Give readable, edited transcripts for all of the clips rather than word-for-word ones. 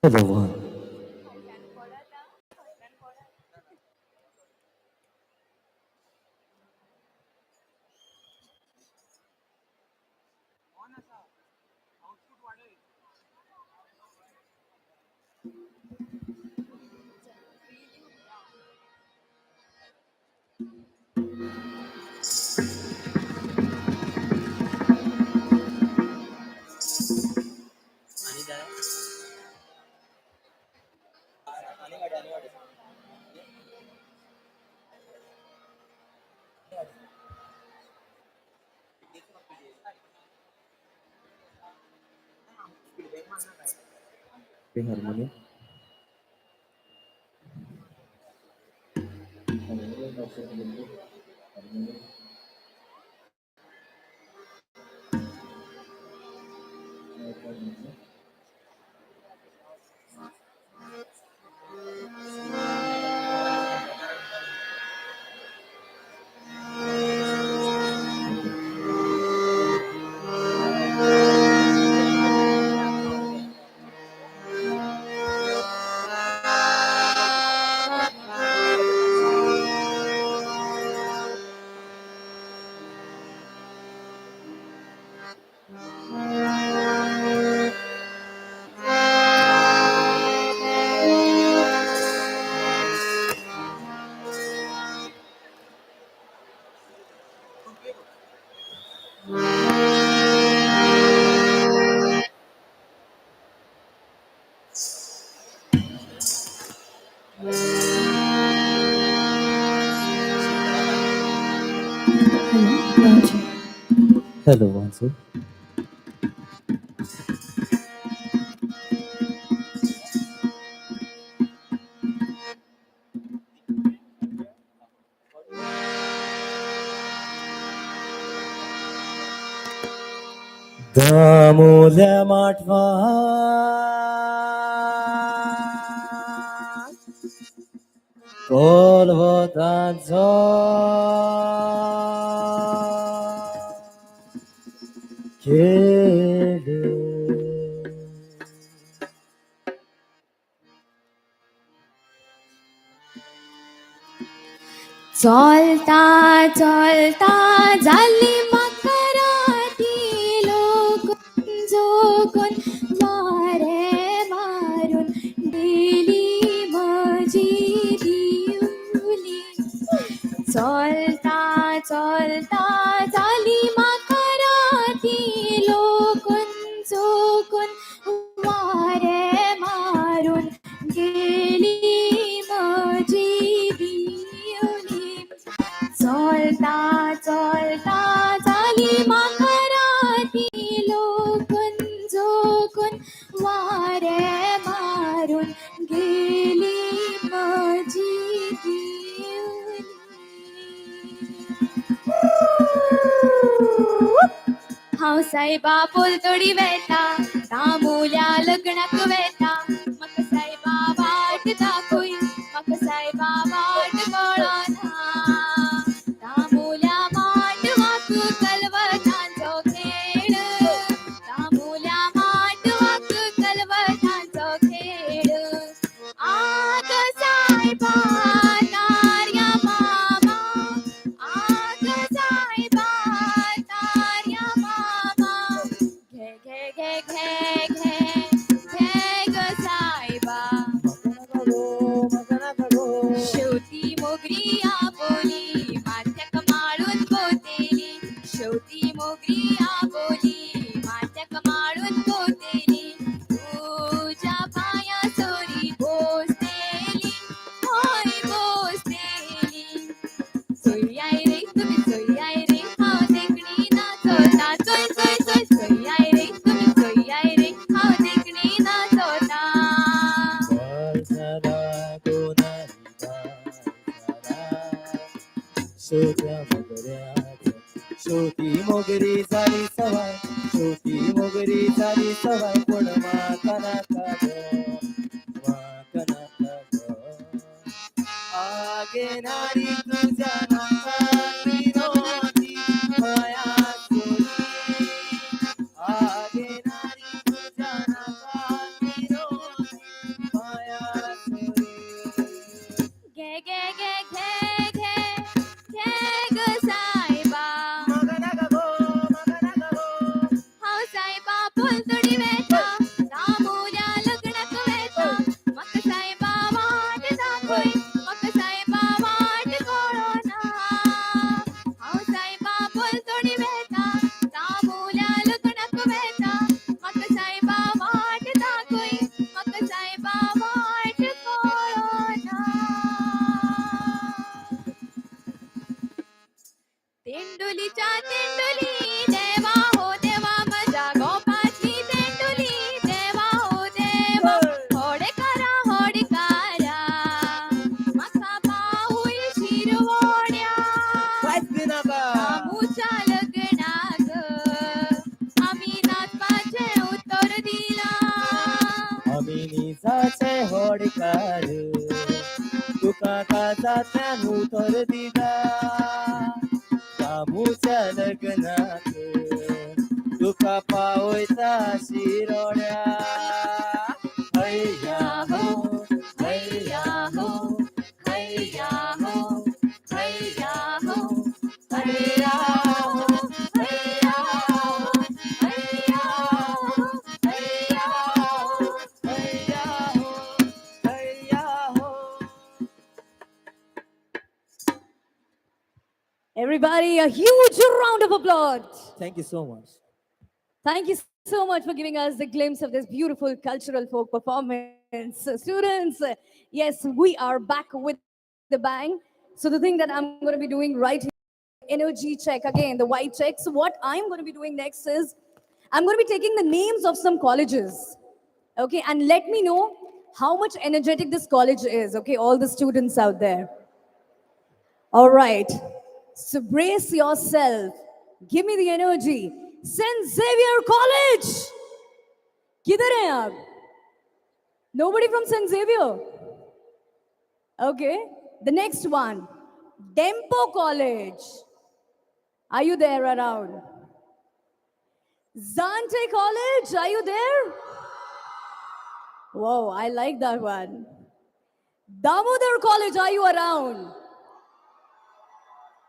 Hello, one. Harmony. Hello, one, sir. दामोल्या माठवा कोलवतांचो खेळ चलता चलता झाली मकराठी लोक जोगून वारे मारून गेली माझी दिवली. चलता चलता झाली मकराठी लोक जोगून वारे मारून गेली माझी दिवली. चलता चलता झाली मकराठी लोकन जोकून वारे मारून गेली माझी दिवली. हांव सायबा पोलतोडी वेता तांबुल्या लग्नाक वेता. म्हाका सायबा वाट दाखय म्हाका सायबा वाट कळना. तांबुल्या माटवाक कलवतांचो खेळ तांबुल्या माटवाक कलवतांचो खेळ. आग सायबा तार्या मामा आग सायबा तार्या मामा. घे घे घे घे घे घे ग सायबा. शेवटी मोगरी आबोली माथ्याक माळून पोतेली. शेवटी मोगरी आबोली माथ्याक माळून पोतेली. तुझ्या पाया सोरी बोसतेली होय बोसतेली. सोय्याय रे तुम्ही सोय्याय रे हांव देखणी नाचोता. चोय चोय चोय सोय्याय रे तुम्ही सोय्याय रे हांव देखणी नाचोता. शेवटी मोगरी झाली सवाय शेवटी मोगरी झाली सवाय पण माका नाका ग माका नाका ग. आगे नारी तुझ्या नाका विरोधी माया सोडी. आगे नारी तुझ्या नाका विरोधी तेंडुलीच्या तेंडुली देवा हो देवा माझ्या गोपाची तेंडुली देवा हो देवा होडकारा होडकारा माका पाऊल शिरवड्या आमूच्या लग्नाक आम्ही नाचपाचे उत्तर दिला आम्ही निजाचे होडकार तुका काजातल्यान उतर दिला आमूच्या लग्नाक तुका पावयता शिरोड्या हैया हो हैया हो हैया हो हैया हो हैया हो हैया हो हैया हो हैया हो हैया हो हैया हो. Everybody, a huge round of applause. Thank you so much. Thank you so much for giving us a glimpse of this beautiful cultural folk performance. So students, yes, we are back with the bang. So the thing that I'm going to be doing right here, energy check again, the white check. So what I'm going to be doing next is, I'm going to be taking the names of some colleges, okay, and let me know how much energetic this college is, okay, all the students out there. All right, so brace yourself. Give me the energy. St. Xavier College. Kidhar hai aap? Nobody from St. Xavier? Okay. The next one. Dempo College. Are you there around? Zante College. Are you there? Whoa, I like that one. Damodar College. Are you around?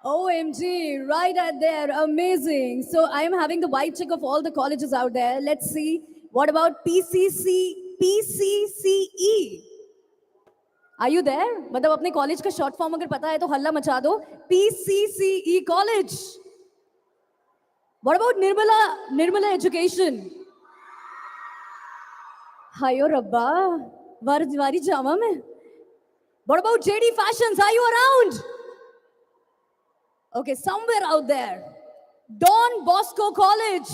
OMG, right at there, amazing. So I'm having the white check of all the colleges out there. Let's see. What about PCCE? Are you there? मतलब अपने college का short form अगर पता है तो हल्ला मचा दो. PCCE College. What about Nirmala Education? Hayo Rabba, वारी जामा में. What about JD Fashions? Are you around? Okay, somewhere out there. Don Bosco College.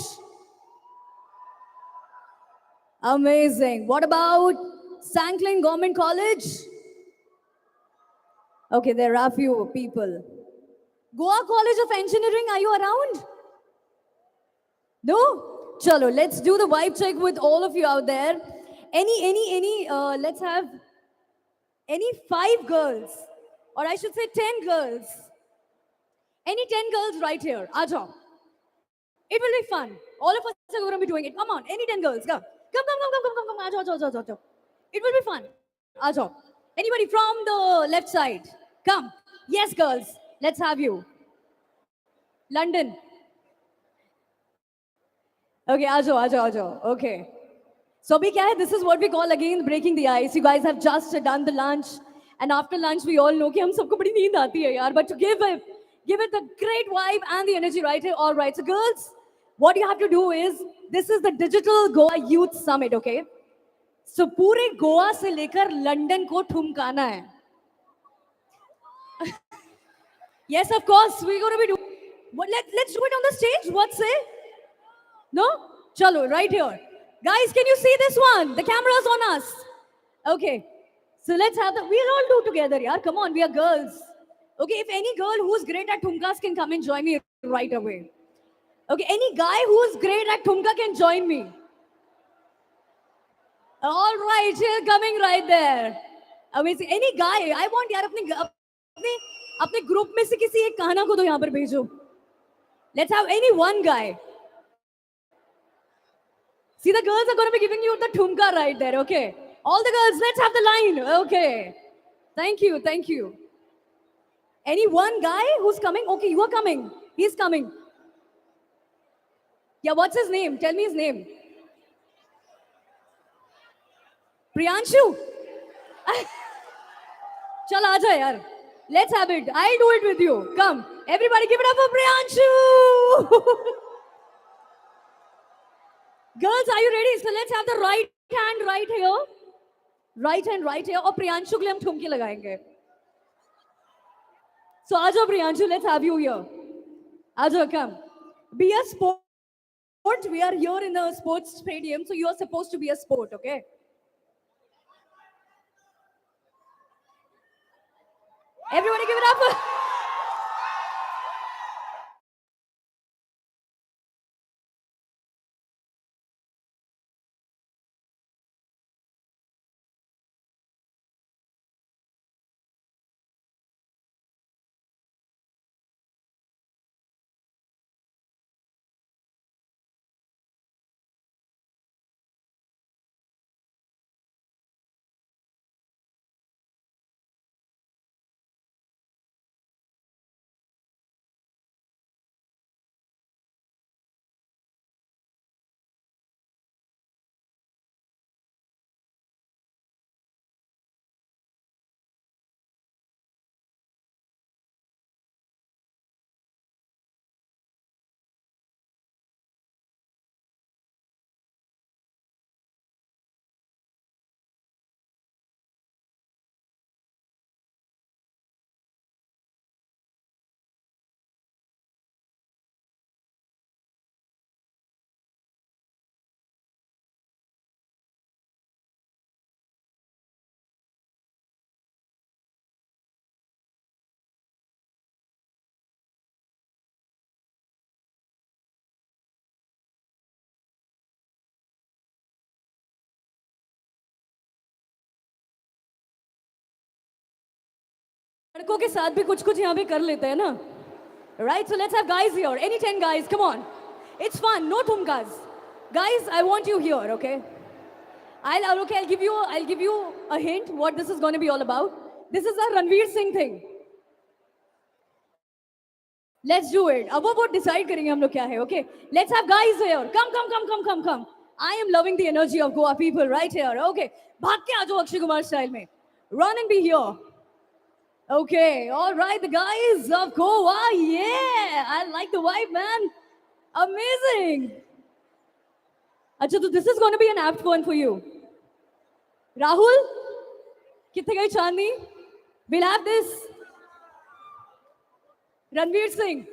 Amazing. What about Sanklin Government College? Okay, there are a few people. Goa College of Engineering, are you around? No? Chalo, let's do the vibe check with all of you out there. Let's have any 5 girls, or I should say 10 girls. Any 10 girls right here? Aaja. It will be fun. All of us are going to be doing it. Come on, any 10 girls, come. Come. Aaja. It will be fun. Aaja. Anybody from the left side? Come. Yes, girls. Let's have you. London. Okay, aaja. Okay. So abhi kya hai? This is what we call again breaking the ice. You guys have just done the lunch. And after lunch, we all know that hum sabko badi neend aati hai yaar. But to give it the great vibe and the energy right here. All right, so girls, what you have to do is, this is the digital Goa Youth Summit, okay? So पूरे गोवा से लेकर London को ठुमकाना है. Yes, of course, we're going to be doing. Let's do it on the stage. What say? No? Chalo, right here. Guys, can you see this one? The camera's on us. Okay. So let's have the. We'll all do together, yaar. Come on, we are girls. Okay, if any girl who's great at thumkas can come and join me right away. Okay, any guy who's great at thumka can join me. All right, here coming right there. Amazing. Any guy, I want यार अपने group में से किसी एक कहना को तो यहाँ पर भेजो. Let's have any one guy. See, the girls are going to be giving you the thumka right there. Okay, all the girls, let's have the line. Okay, thank you. Any one guy who's coming? Okay, you are coming. He's coming. Yeah, what's his name? Tell me his name. Priyanshu? Chal, aaja yaar. Let's have it. I'll do it with you. Come. Everybody give it up for Priyanshu. Girls, are you ready? So let's have the right hand right here. Right hand right here. और प्रियांशु के लिए हम ठुमके लगाएंगे. So aaja Priyanshu, let's have you here. Ajo, come. Be a sport. We are here in a sports stadium, so you are supposed to be a sport, okay? Everybody give it up. लड़कों के साथ भी कुछ कुछ यहाँ पे कर लेते हैं ना. Right, so let's have guys here. Any 10 guys, come on. It's fun, no thumkas. Guys, I want you here, okay? I'll give you a hint what this is going to be all about. This is a Ranveer Singh thing. Let's do it. अब वो decide करेंगे हम लोग क्या है, okay? Let's have guys here. Come. I am loving the energy of Goa people right here, okay? भाग के आ जाओ अक्षय कुमार style में. Run and be here. Okay, all right, the guys of Goa, yeah, I like the vibe, man. Amazing. Acha, so this is going to be an apt one for you. Rahul, kithe gayi Chandni? We'll have this. Ranveer Singh.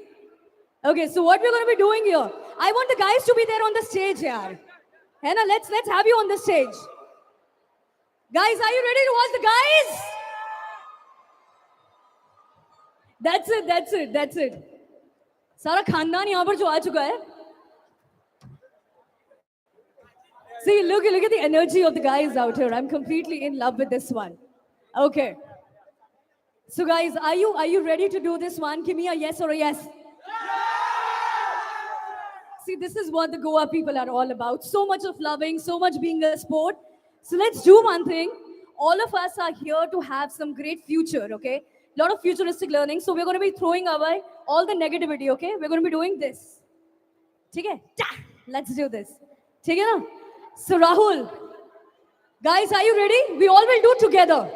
Okay, so what we're going to be doing here? I want the guys to be there on the stage, yaar. Hai na? Let's have you on the stage. Guys, are you ready to watch the guys? That's it. सारा खानदान यहाँ पर जो आ चुका है. See, look at the energy of the guys out here. I'm completely in love with this one. Okay. So guys, are you ready to do this one? Give me a yes or a yes. See, this is what the Goa people are all about. So much of loving, so much being a sport. So let's do one thing. All of us are here to have some great future, okay? A lot of futuristic learning. So we're going to be throwing away all the negativity, okay? We're going to be doing this. Okay? Let's do this. Okay? Na? So Rahul, guys, are you ready? We all will do it together.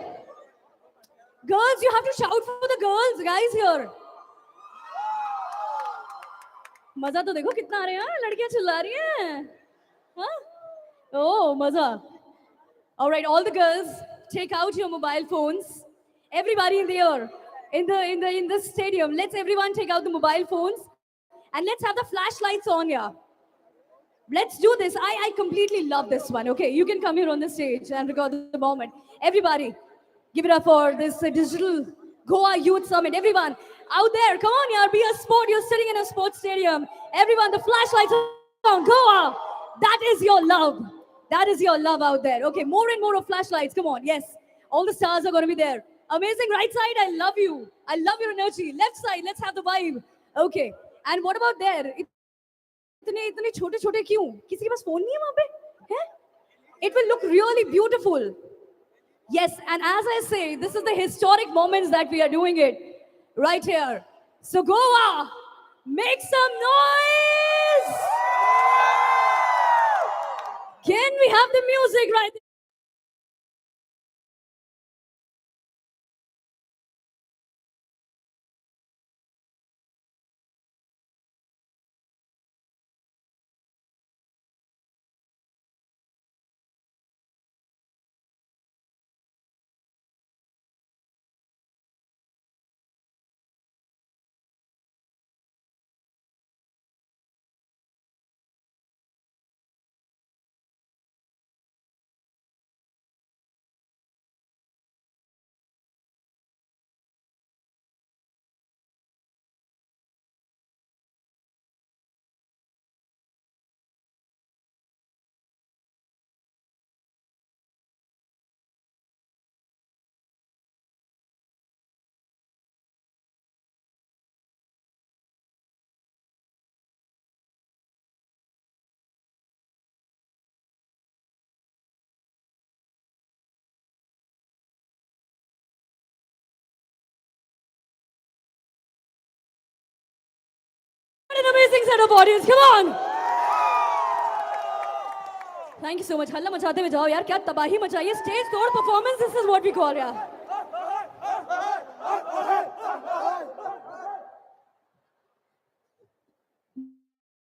Girls, you have to shout for the girls, guys here. मजा तो देखो कितना आ रहा है, लड़कियां चिल्ला रही हैं. हाँ? Oh, मजा. All right, all the girls, take out your mobile phones. Everybody in there, in the stadium, let's everyone take out the mobile phones and let's have the flashlights on here. Let's do this. I completely love this one. Okay, you can come here on the stage and record the moment. Everybody, give it up for this digital Goa Youth Summit. Everyone out there, come on, yaar, be a sport. You're sitting in a sports stadium. Everyone, the flashlights on Goa. That is your love. That is your love out there. Okay, more and more of flashlights. Come on, yes. All the stars are going to be there. Amazing. Right side, I love you. I love your energy. Left side, let's have the vibe. Okay. And what about there? इतने छोटे छोटे क्यों? किसी के पास phone नहीं है वहाँ पे? हैं? It will look really beautiful. Yes, and as I say, this is the historic moments that we are doing it right here. So Goa, make some noise! Can we have the music right there? an amazing set of audience. Come on. Thank you so much. हल्ला मचाते हुए जाओ यार, क्या तबाही मचाई है. Stage तोड़ performance. This is what we call यार.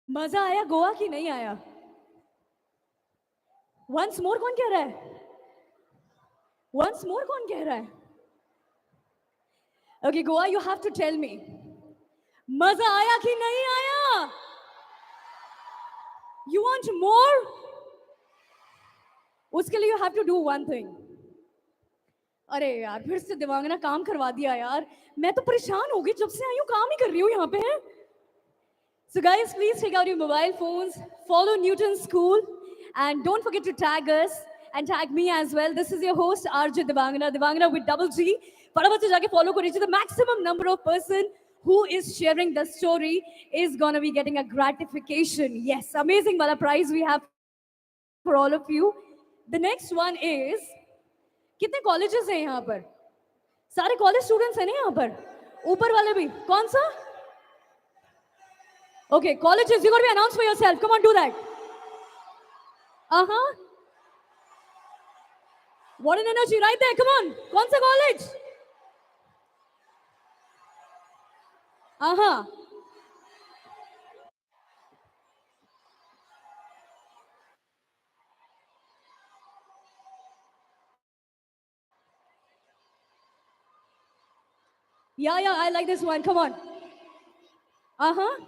मजा आया गोवा की नहीं आया? Once more कौन कह रहा है? Once more कौन कह रहा है? Okay, Goa, you have to tell me. मजा आया कि नहीं आया? You want more? उसके लिए you have to do one thing. अरे यार फिर से दिमाग ने काम करवा दिया यार. मैं तो परेशान हो गई, जब से आई हूँ काम ही कर रही हूँ यहाँ पे. So guys, please take out your mobile phones, follow Newton School, and don't forget to tag us and tag me as well. This is your host RJ Devangana with double G. फटाफट से जाके follow करिए. The maximum number of person who is sharing the story is gonna be getting a gratification. Yes, amazing वाला prize we have for all of you. The next one is, कितने colleges हैं यहाँ पर? सारे college students हैं ना यहाँ पर? ऊपर वाले भी? कौन सा? Okay, colleges, you got to be announced for yourself. Come on, do that. Uh-huh. What an energy right there. Come on. कौन सा college? Uh-huh. Yeah, I like this one. Come on. Uh-huh.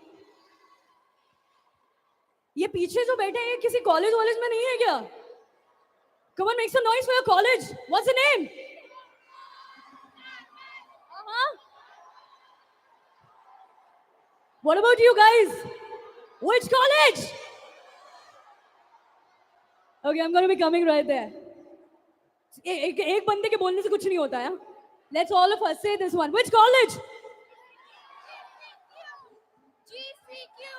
ये पीछे जो बैठे हैं किसी college वॉलेज में नहीं है क्या? Come on, make some noise for your college. What's the name? Uh-huh. What about you guys? Which college? Okay, I'm going to be coming right there. एक बंदे के बोलने से कुछ नहीं होता है. Let's all of us say this one. Which college? GCQ.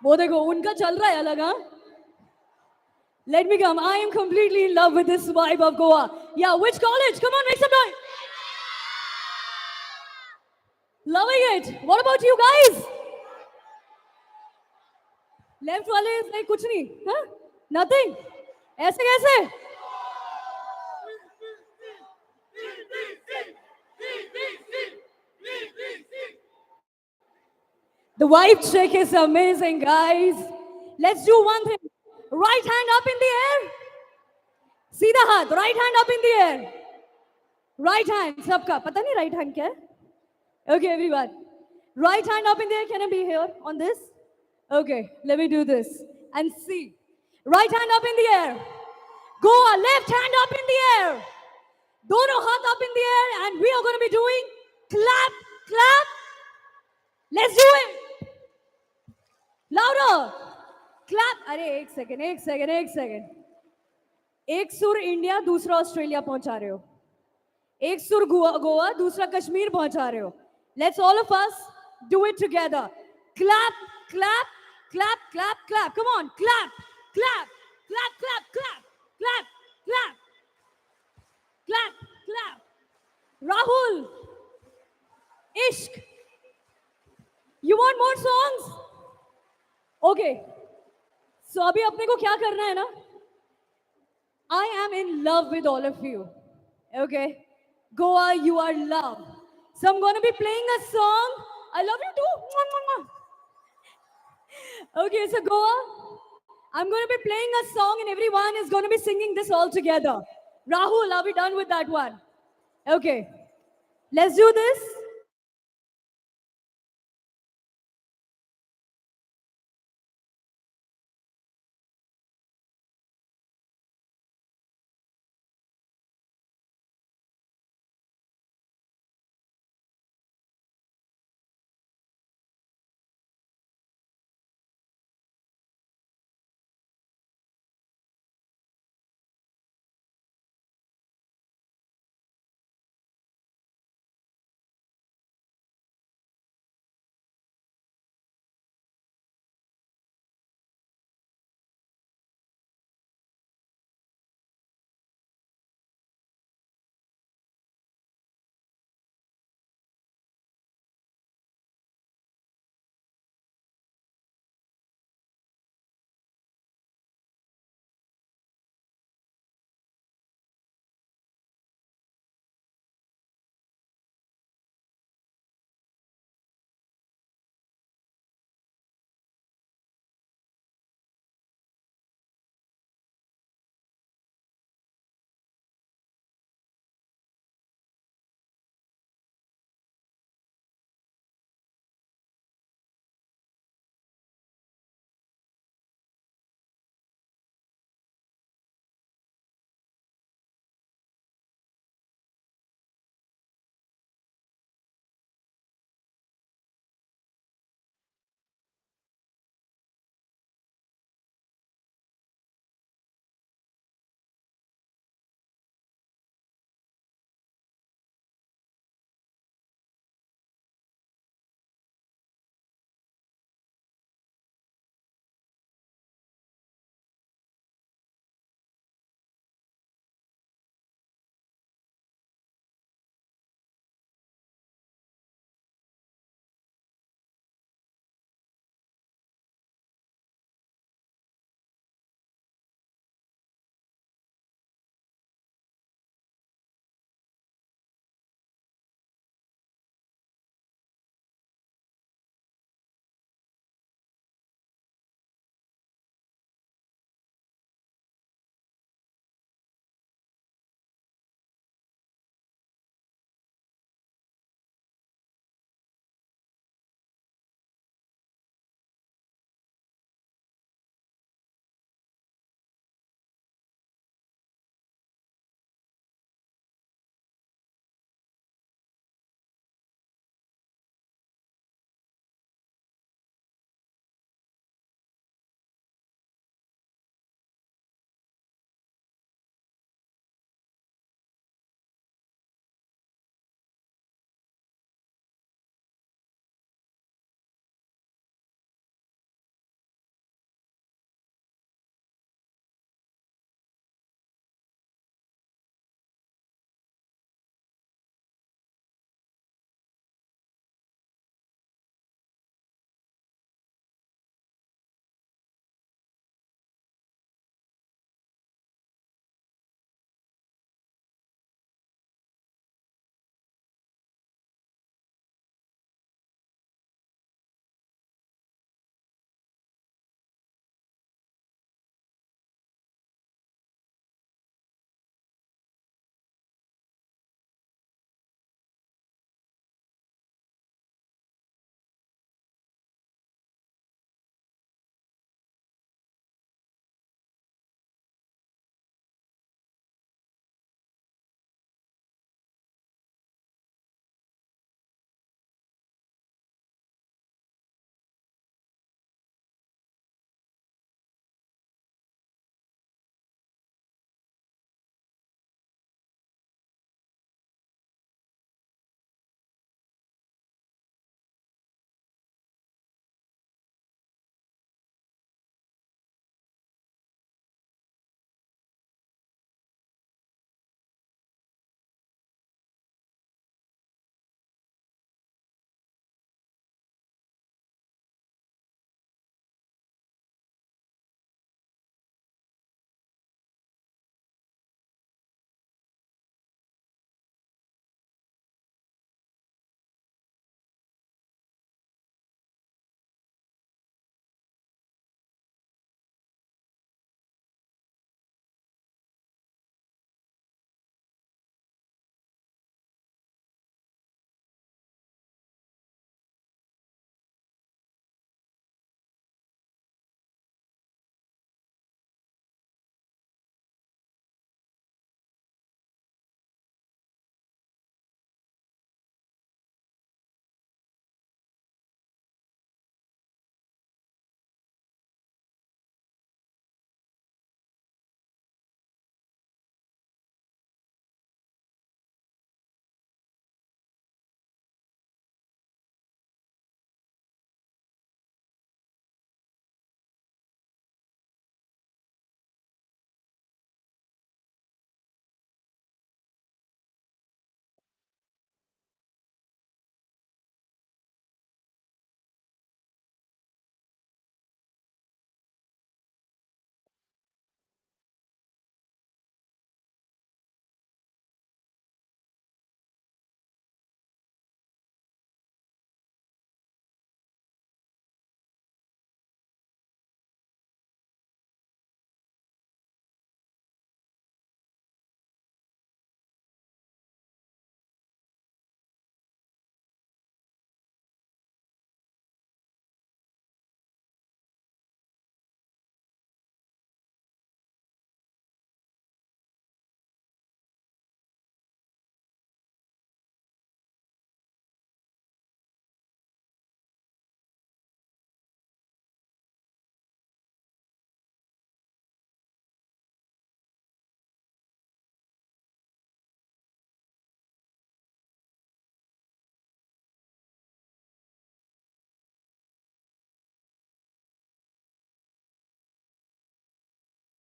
वो देखो उनका चल रहा है अलग. हाँ. Let me come. I am completely in love with this vibe of Goa. Yeah, which college? Come on, make some noise. Loving it. What about you guys? Left वाले like कुछ नहीं. हाँ? Nothing. ऐसे कैसे? The vibe check is amazing, guys. Let's do one thing. Right hand up in the air. सीधा हाथ. Right hand up in the air. Right hand. सबका. पता नहीं right hand क्या है? Okay, everyone. Right hand up in the air. Can I be here on this? Okay, let me do this. And see. Right hand up in the air. Goa, left hand up in the air. दोनों हाथ up in the air. And we are going to be doing clap, clap. Let's do it. Louder. Clap. अरे एक second. एक सुर India, दूसरा Australia पहुंचा रहे हो. एक सुर गोवा, दूसरा कश्मीर पहुंचा रहे हो. Let's all of us do it together. Clap, clap, clap, clap, clap. Come on, clap, clap, clap, clap, clap, clap, clap, clap, clap. Rahul, Ishq. You want more songs? Okay. So अभी अपने को क्या करना है ना? I am in love with all of you. Okay. Goa, you are love. So I'm going to be playing a song. I love you too. Okay, so Goa, I'm going to be playing a song and everyone is going to be singing this all together. Rahul, are we done with that one? Okay. Let's do this.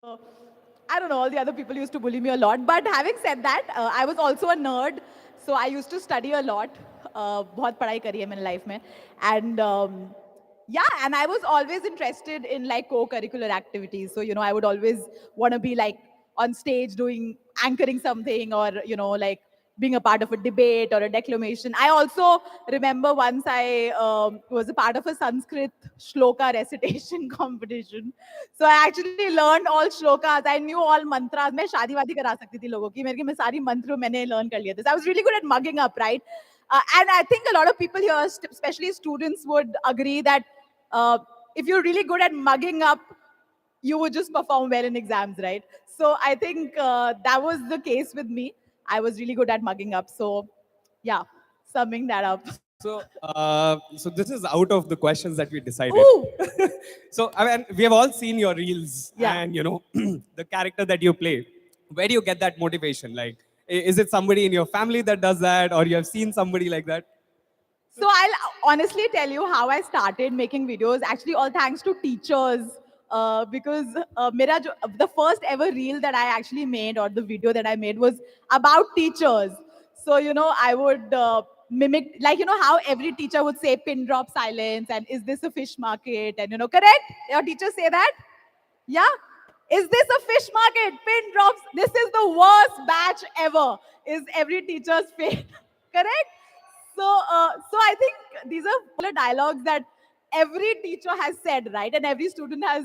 I don't know, all the other people used to bully me a lot. But having said that, I was also a nerd. So I used to study a lot. बहुत पढ़ाई करी है मैंने life में. And yeah, and I was always interested in like co-curricular activities. So, I would always want to be like on stage doing anchoring something or, like being a part of a debate or a declamation. I also remember once I was a part of a Sanskrit shloka recitation competition. So I actually learned all shlokas. I knew all mantras. मैं शादी वादी करा सकती थी लोगों की. मैं सारी मंत्र मैंने learn कर लिए थे. So I was really good at mugging up, right? And I think a lot of people here, especially students, would agree that uh, if you're really good at mugging up, you would just perform well in exams, right? So I think that was the case with me. I was really good at mugging up. So yeah, summing that up. So this is out of the questions that we decided. Ooh. So I mean, we have all seen your reels Yeah. and the character that you play. Where do you get that motivation? Like, is it somebody in your family that does that, or you have seen somebody like that? So I'll honestly tell you how I started making videos. Actually, all thanks to teachers. Because the first ever reel that I actually made or the video that I made was about teachers. So, I would mimic, like, how every teacher would say pin drop silence and is this a fish market? And, correct? Your teachers say that? Yeah? Is this a fish market? Pin drops. This is the worst batch ever. Is every teacher's fate. Correct? So I think these are popular dialogues that every teacher has said, right? And every student has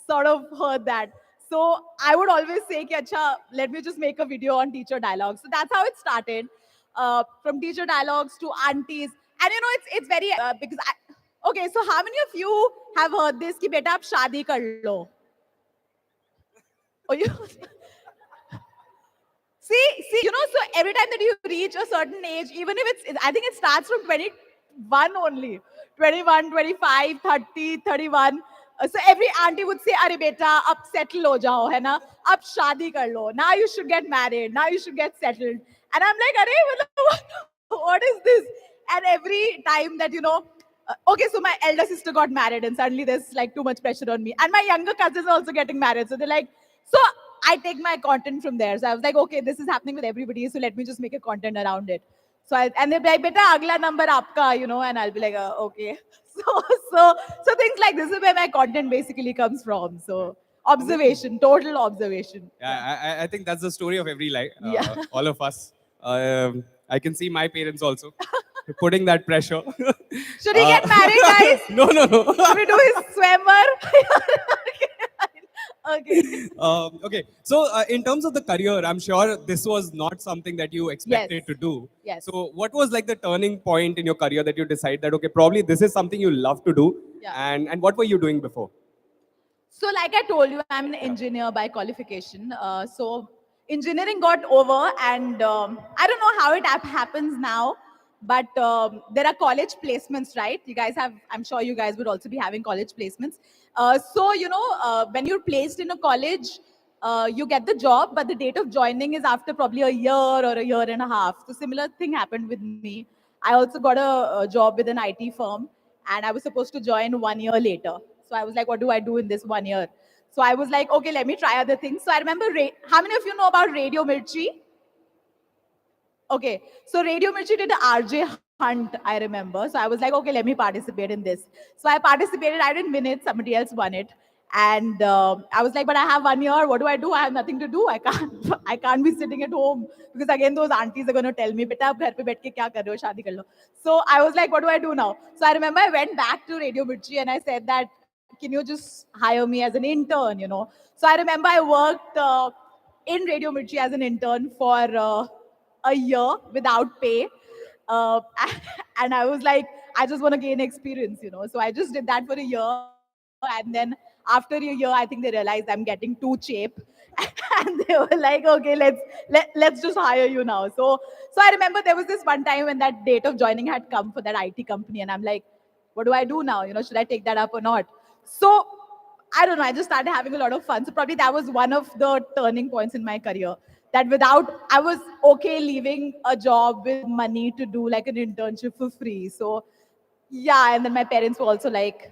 sort of heard that. So I would always say, ki, Acha, let me just make a video on teacher dialogues. So that's how it started. From teacher dialogues to aunties. And it's very, because okay, so how many of you have heard this, ki beta, aap shaadi kar lo? Oh, you... See, so every time that you reach a certain age, even if I think it starts from 21 only, 21, 25, 30, 31. So every auntie would say, "Arey beta, ab settle ho jao, hai na? Ab shaadi kar lo. Now you should get married. Now you should get settled." And I'm like, "Arey, what is this?" And every time that okay, so my elder sister got married, and suddenly there's like too much pressure on me, and my younger cousins are also getting married, so they're like, so I take my content from there. So I was like, okay, this is happening with everybody, so let me just make a content around it. So and they'll be like, beta, agla number aapka, and I'll be like, okay. So things like this is where my content basically comes from. So observation, total observation. Yeah, I think that's the story of every life. Yeah. All of us. I can see my parents also putting that pressure. Should he get married, guys? No. Should we do his swimmer? Okay. Okay. So, in terms of the career, I'm sure this was not something that you expected Yes. to do. Yes. So, what was like the turning point in your career that you decide that, okay, probably this is something you love to do? Yeah. And what were you doing before? So, like I told you, I'm an engineer by qualification. So, engineering got over, and I don't know how it happens now, but there are college placements, right? I'm sure you guys would also be having college placements. So, when you're placed in a college, you get the job, but the date of joining is after probably a year or a year and a half. So, similar thing happened with me. I also got a job with an IT firm, and I was supposed to join 1 year later. So I was like, what do I do in this 1 year? So I was like, okay, let me try other things. So I remember, how many of you know about Radio Mirchi? Okay, so Radio Mirchi did an RJ hunt, I remember. So I was like, okay, let me participate in this. So I participated, I didn't win it, somebody else won it. And I was like, but I have 1 year, what do? I have nothing to do. I can't be sitting at home. Because again, those aunties are going to tell me, beta, ab ghar pe baith ke kya kar rahe ho, shaadi kar lo. So I was like, what do I do now? So I remember I went back to Radio Mirchi and I said that, can you just hire me as an intern, So I remember I worked in Radio Mirchi as an intern for a year without pay. Uh, and I was like, I just want to gain experience. So I just did that for a year. And then after a year, I think they realized I'm getting too cheap. And they were like, okay, let's just hire you now. So I remember there was this one time when that date of joining had come for that IT company. And I'm like, what do I do now? Should I take that up or not? So I don't know. I just started having a lot of fun. So probably that was one of the turning points in my career. That I was okay leaving a job with money to do like an internship for free. So yeah, and then my parents were also like,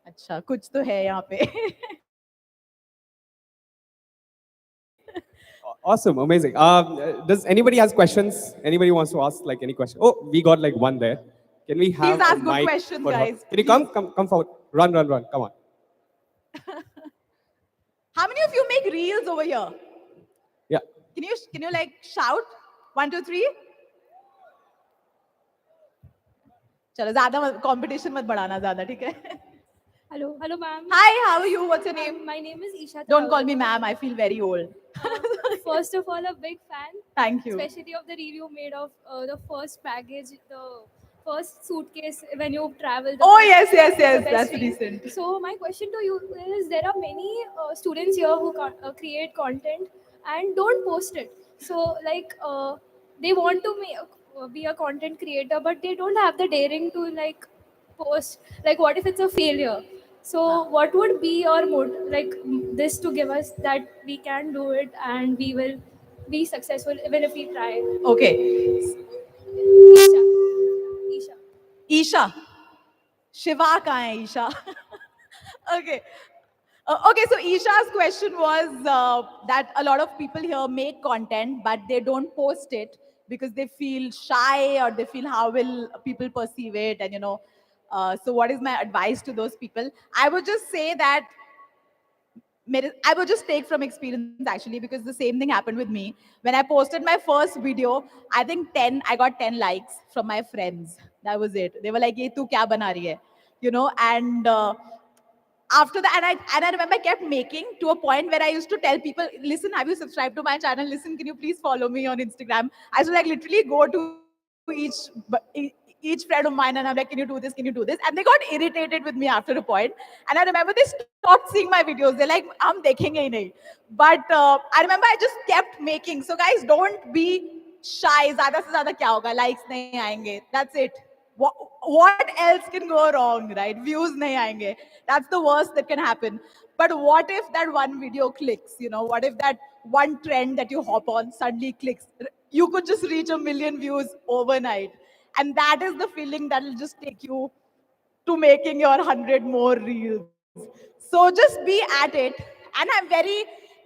"Acha, kuch to hai yahan pe." Awesome, amazing. Does anybody has questions? Anybody wants to ask like any question? Oh, we got like one there. Can we have Please a ask good mic questions, for her? guys. Can you come forward? Run, run, run. Come on. How many of you make reels over here? Yeah. Can you like shout? 1, 2, 3. चलो ज़्यादा competition मत बढ़ाना ज़्यादा, ठीक है? Hello, ma'am. Hi, how are you? What's your name? My name is Isha. Don't call me ma'am. I feel very old. First of all, a big fan. Thank you. Especially of the review made of the first baggage, the first suitcase when you travel. Oh yes, yes, the yes. best That's reel. recent. So my question to you is: there are many students here who create content and don't post it. So like they want to be a content creator, but they don't have the daring to like post. Like, what if it's a failure? So what would be your this to give us that we can do it and we will be successful even if we try? Okay. Isha. Isha. Isha. Shiva कहाँ है Isha? Okay. Okay, so Isha's question was that a lot of people here make content, but they don't post it because they feel shy or they feel how will people perceive it, and so what is my advice to those people? I would just say that I would just take from experience actually, because the same thing happened with me. When I posted my first video, I got 10 likes from my friends. That was it. They were like, "Ye tu kya bana rahi hai?" And after that, and I remember I kept making to a point where I used to tell people, "Listen, have you subscribed to my channel? Listen, can you please follow me on Instagram?" I used to like literally go to each friend of mine and I'm like, "Can you do this? Can you do this?" And they got irritated with me after a point. And I remember they stopped seeing my videos. They're like, "I'm dekhenge hi nahi." But I remember I just kept making. So guys, don't be shy. Zyada se zyada kya hoga? Likes nahi aayenge. That's it. What else can go wrong, right? Views nahi aayenge. That's the worst that can happen. But what if that one video clicks? What if that one trend that you hop on suddenly clicks? You could just reach 1 million views overnight. And that is the feeling that will just take you to making your 100 more reels. So just be at it. And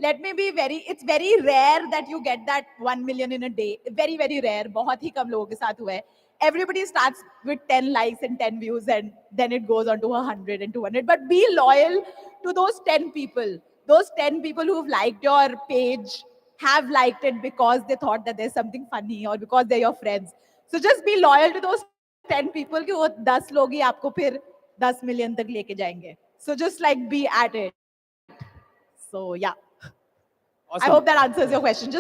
let me be very, it's very rare that you get that 1 million in a day. Very, very rare. बहुत ही कम लोगों के साथ हुआ है. Everybody starts with 10 likes and 10 views, and then it goes on to 100 and 200. But be loyal to those 10 people. Those 10 people who've liked your page have liked it because they thought that there's something funny or because they're your friends. So just be loyal to those 10 people कि वो 10 लोग ही आपको फिर 10 million तक लेके जाएंगे. So just like be at it. So yeah. I hope that answers your question.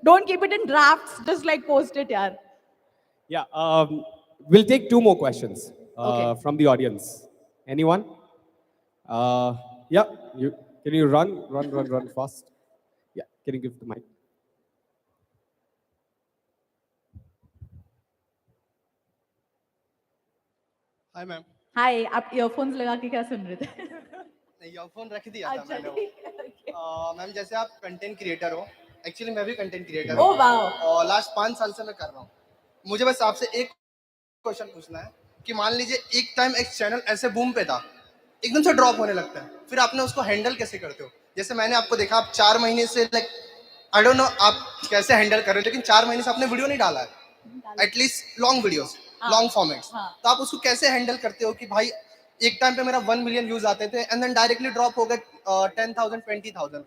Don't keep it in drafts. Just like post it, yaar. Yeah. We'll take two more questions Okay. from the audience. Anyone? Yeah. Can you run fast? Yeah. Can you give the mic? Hi ma'am. Hi, आप earphones लगा के क्या सुन रहे थे? नहीं, earphone रख दिया था अच्छा, मैंने वो। ठीक है, okay. मैम जैसे आप कंटेंट क्रिएटर हो, एक्चुअली मैं भी कंटेंट क्रिएटर Oh, हूँ wow. और लास्ट 5 साल से मैं कर रहा हूँ। मुझे बस आपसे एक क्वेश्चन पूछना है कि मान लीजिए एक टाइम एक चैनल ऐसे बूम पे था, एकदम से ड्रॉप होने लगता है, फिर आपने उसको हैंडल कैसे करते हो? जैसे मैंने आपको देखा, आप 4 महीने से लाइक आई डोंट नो आप कैसे हैंडल कर रहे हो, लेकिन 4 महीने से आपने वीडियो नहीं डाला है, at least long videos, long formats. तो आप उसको कैसे हैंडल करते हो कि भाई एक टाइम पे मेरा 1 मिलियन व्यूज आते थे एंड देन डायरेक्टली ड्रॉप हो गए 10,000 20,000,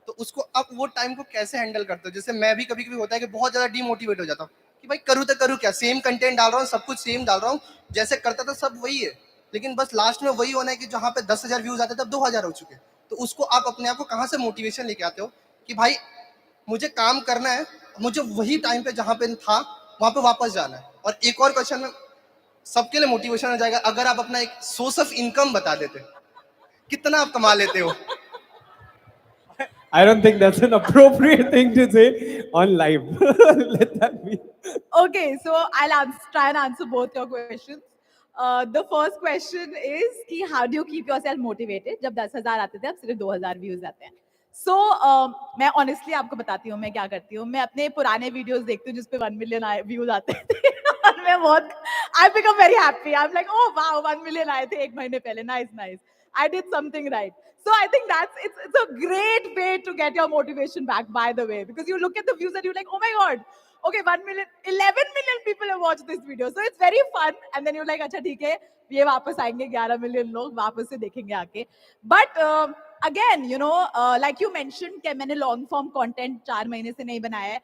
तो उसको आप वो टाइम को कैसे हैंडल करते हो? जैसे मैं भी कभी कभी होता है कि बहुत ज्यादा डीमोटिवेट हो जाता हूँ कि भाई करूँ तो करूँ क्या, सेम कंटेंट डाल रहा हूँ, सब कुछ सेम डाल रहा हूँ, जैसे करता था सब वही है, लेकिन बस लास्ट में वही होना है कि जहाँ पे 10,000 व्यूज आते थे अब 2,000 हो चुके। तो उसको आप अपने आप को कहाँ से मोटिवेशन लेके आते हो कि भाई मुझे काम करना है, मुझे वही टाइम पे जहाँ पे था वहाँ पे वापस जाना है? और एक और क्वेश्चन में सबके लिए मोटिवेशन हो जाएगा, अगर आप अपना एक सोर्स ऑफ इनकम बता देते, कितना आप कमा लेते हो? I don't think that's an appropriate thing to say on live. Let that be. Okay, so I'll try and answer both your questions. The first question is कि how do you keep yourself motivated जब 10,000 आते थे अब सिर्फ 2,000 views आते हैं? So मैं honestly आपको बताती हूँ मैं क्या करती हूँ। मैं अपने पुराने videos देखती हूँ जिस पे 1 million views आते थे और मैं बहुत I become very happy. I'm like, oh wow, 1 million आए थे एक महीने पहले, nice. I did something right. So I think it's a great way to get your motivation back, by the way, because you look at the views and you're like, oh my God, okay, 1 million, 11 million people have watched this video. So it's very fun. And then you're like, acha, theek hai, ये वापस आएंगे 11 million लोग वापस से देखेंगे आके. But again, you know, like you mentioned कि मैंने long form content 4 महीने से नहीं बनाया है,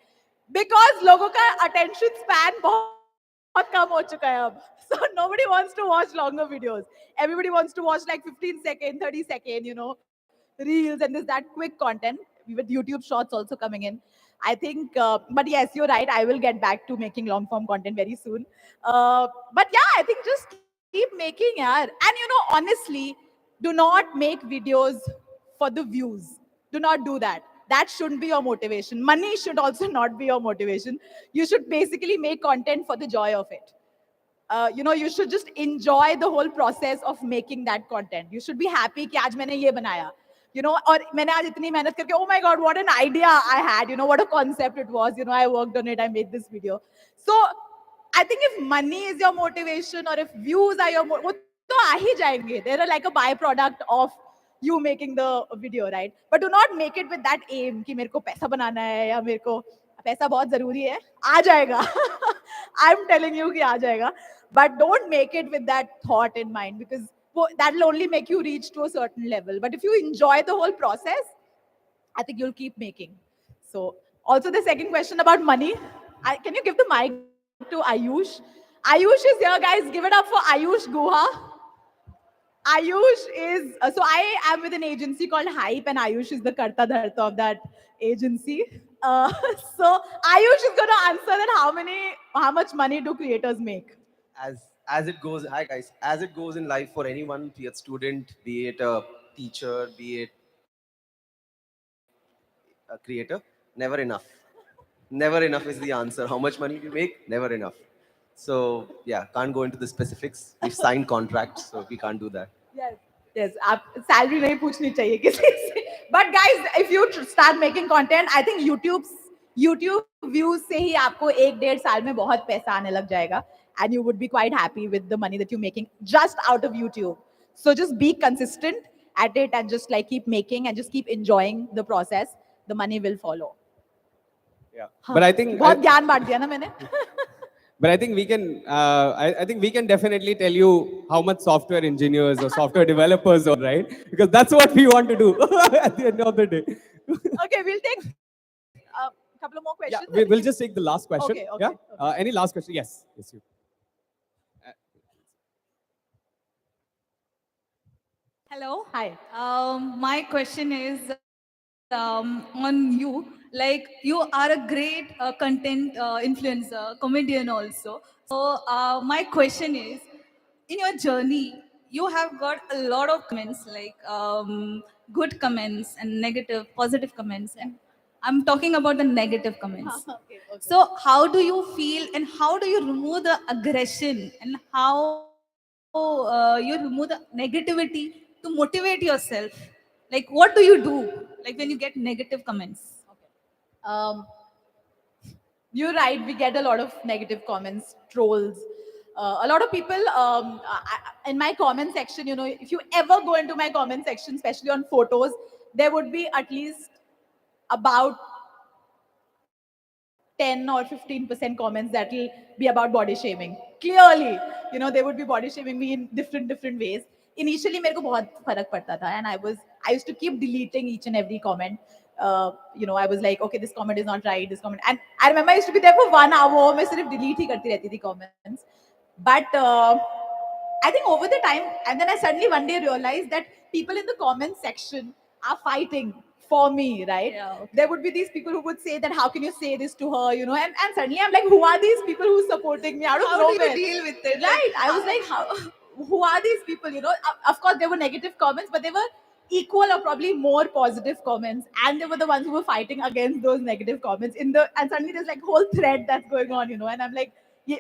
because लोगों का attention span बहुत कम हो चुका है अब. So nobody wants to watch longer videos. Everybody wants to watch like 15 second, 30 second, you know, reels and this, that quick content with YouTube shorts also coming in. I think, but yes, you're right. I will get back to making long form content very soon. But yeah, I think just keep making, yaar. And you know, honestly, do not make videos for the views. Do not do that. That shouldn't be your motivation. Money should also not be your motivation. You should basically make content for the joy of it. You know, you should just enjoy the whole process of making that content. You should be happy कि आज मैंने ये बनाया. You know, और मैंने आज इतनी मेहनत करके, oh my God, what an idea I had. You know, what a concept it was. You know, I worked on it. I made this video. So I think if money is your motivation or if views are your वो तो आ ही जाएंगे. They're like a byproduct of you making the video, right? But do not make it with that aim कि मेरे को पैसा बनाना है या मेरे को पैसा बहुत जरूरी है. आ जाएगा. I'm telling you कि आ जाएगा. But don't make it with that thought in mind, because that will only make you reach to a certain level. But if you enjoy the whole process, I think you'll keep making. So also the second question about money, can you give the mic to Ayush? Ayush is here, guys. Give it up for Ayush Guha. Ayush is, so I am with an agency called Hype, and Ayush is the Karta Dharta of that agency. So Ayush is going to answer that how much money do creators make? As it goes, hi guys, as it goes in life for anyone, be it student, be it a teacher, be it a creator, never enough. Never enough is the answer. How much money do you make? Never enough. So yeah, can't go into the specifics. We've signed contracts, so we can't do that. Yes, yes. Salary नहीं पूछनी चाहिए किसी से. But guys, if you start making content, I think YouTube views से ही आपको 1-1.5 साल में बहुत पैसा आने लग जाएगा, and you would be quite happy with the money that you're making just out of YouTube. So just be consistent at it and just like keep making and just keep enjoying the process. The money will follow. Yeah, but I think बहुत ज्ञान बांट दिया ना मैंने. But I think we can, I think we can definitely tell you how much software engineers or software developers are, right? Because that's what we want to do at the end of the day. Okay, we'll take a couple of more questions. Yeah, we'll just take the last question. Okay, yeah. okay. Any last question? Yes. Yes, you. Hello. Hi. My question is on you. Like, you are a great content influencer, comedian also. So my question is, in your journey, you have got a lot of comments, like good comments and negative, positive comments. And I'm talking about the negative comments. Okay. So how do you feel and how do you remove the aggression and how you remove the negativity to motivate yourself? Like, what do you do like when you get negative comments? You're right. We get a lot of negative comments, trolls. A lot of people in my comment section, you know, if you ever go into my comment section, especially on photos, there would be at least about 10 or 15% comments that will be about body shaming. Clearly, you know, they would be body shaming me in different ways. Initially, मेरे को बहुत फर्क पड़ता था, and I used to keep deleting each and every comment. You know, I was like, okay, this comment is not right, this comment. And I remember I used to be there for 1 hour, मैं सिर्फ delete ही करती रहती थी comments. But I think over the time, and then I suddenly one day realized that people in the comment section are fighting for me, right? Yeah, okay. There would be these people who would say that, how can you say this to her, you know? And suddenly I'm like, who are these people who are supporting me out of How nowhere? do you deal with it? Right. I was like, who are these people, you know? Of course, there were negative comments, but they were equal or probably more positive comments. And they were the ones who were fighting against those negative comments. And suddenly there's like whole thread that's going on, you know? And I'm like,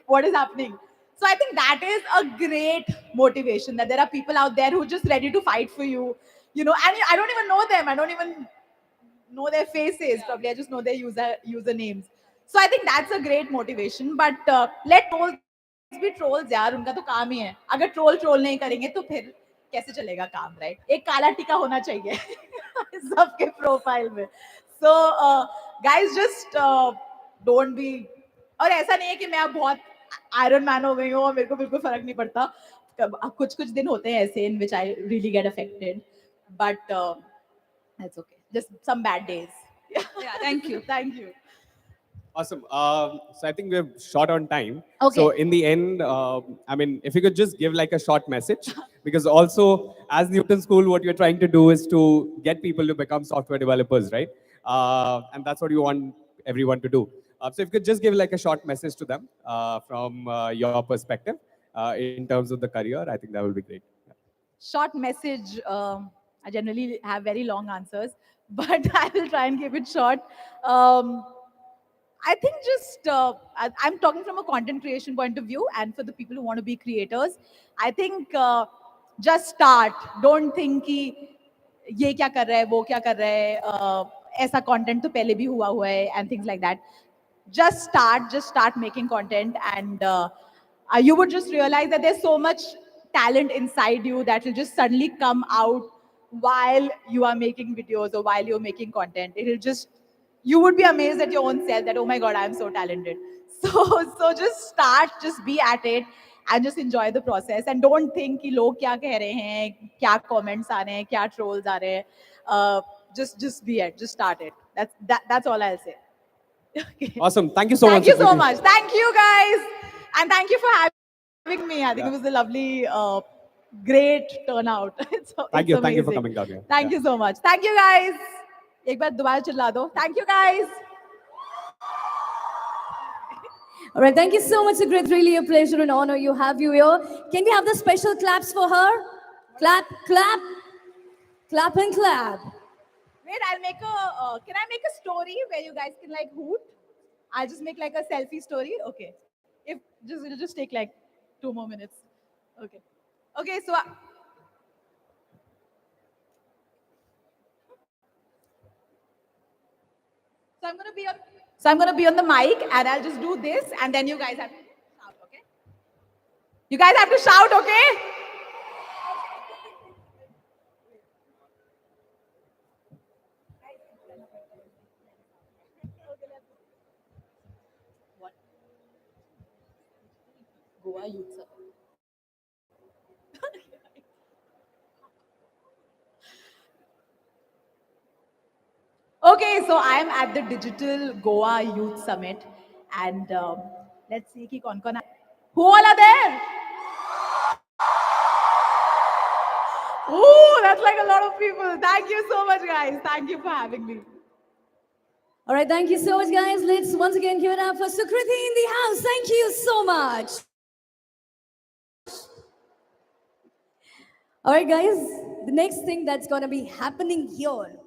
what is happening? So I think that is a great motivation, that there are people out there who are just ready to fight for you, you know, and I don't even know them. I don't even know their faces. Probably I just know their usernames. So I think that's a great motivation. But let trolls be trolls, यार, उनका तो काम ही है. अगर troll नहीं करेंगे तो फिर कैसे चलेगा काम, राइट? एक काला टीका होना चाहिए सबके प्रोफाइल में. So guys, just don't be. और ऐसा नहीं है कि मैं अब बहुत आयरन मैन हो गई हूँ और मेरे को बिल्कुल फर्क नहीं पड़ता. कुछ कुछ दिन होते हैं ऐसे in which I really get affected, but that's okay. Just some bad days. Yeah, thank you. Thank you. Awesome. So I think we're short on time. Okay. So in the end, I mean, if you could just give like a short message, because also as Newton School, what you're trying to do is to get people to become software developers, right? And that's what you want everyone to do. So if you could just give like a short message to them from your perspective in terms of the career, I think that would be great. Short message. I generally have very long answers, but I will try and keep it short. I think just I'm talking from a content creation point of view, and for the people who want to be creators, I think just start. Don't think कि ये क्या कर रहा है, वो क्या कर रहा है, ऐसा content तो पहले भी हुआ है, and things like that. Just start making content, and you would just realize that there's so much talent inside you that will just suddenly come out while you are making videos or while you're making content. It'll just, you would be amazed at your own self that, oh my God, I'm so talented. So just start, just be at it, and just enjoy the process. And don't think कि लोग क्या कह रहे हैं, क्या comments आ रहे हैं, क्या trolls आ रहे हैं. Just be it, just start it. That's all I'll say. Okay. Awesome. Thank you so much. Thank you so much. Thank you guys, and thank you for having me. I think it was a lovely, great turnout. Thank you for coming down here. Thank you so much. Thank you guys. एक बार दोबारा चिल्ला दो. Thank you guys. All right, thank you so much, Sigrid. Really a pleasure and honor you have you here. Can we have the special claps for her? Clap, clap, clap and clap. Wait, I'll make a. Can I make a story where you guys can like hoot? I'll just make like a selfie story. Okay. If just it'll just take like 2 more minutes. Okay. Okay. So. So I'm gonna be on the mic, and I'll just do this, and then you guys have to shout. Okay. You guys have to shout. Okay. Goa Youth Summit. Okay, so I'm at the Digital Goa Youth Summit, and let's see ki kaun kaun. Who all are there? Ooh, that's like a lot of people. Thank you so much, guys. Thank you for having me. All right, thank you so much, guys. Let's once again give it up for Sukriti in the house. Thank you so much. All right, guys, the next thing that's going to be happening here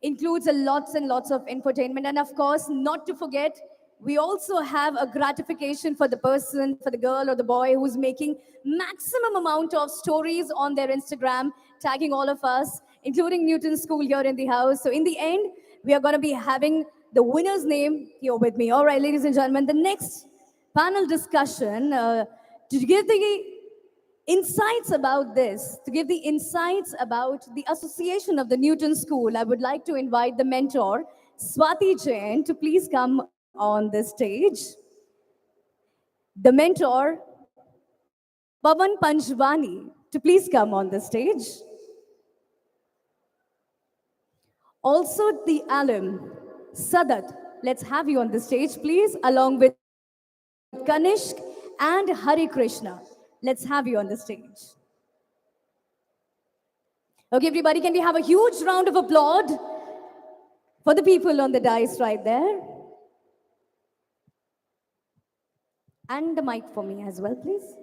includes a lots and lots of infotainment. And of course, not to forget, we also have a gratification for the person, for the girl or the boy who's making maximum amount of stories on their Instagram, tagging all of us, including Newton School here in the house. So in the end, we are going to be having the winner's name here with me. All right, ladies and gentlemen, the next panel discussion to give the insights about this, to give the insights about the association of the Newton School, I would like to invite the mentor, Swati Jain, to please come on the stage. The mentor, Pawan Panjwani, to please come on the stage. Also the alum, Sadath, let's have you on the stage, please, along with Kanishk and Harekrishna. Let's have you on the stage. Okay, everybody, can we have a huge round of applause for the people on the dais right there? And the mic for me as well, please.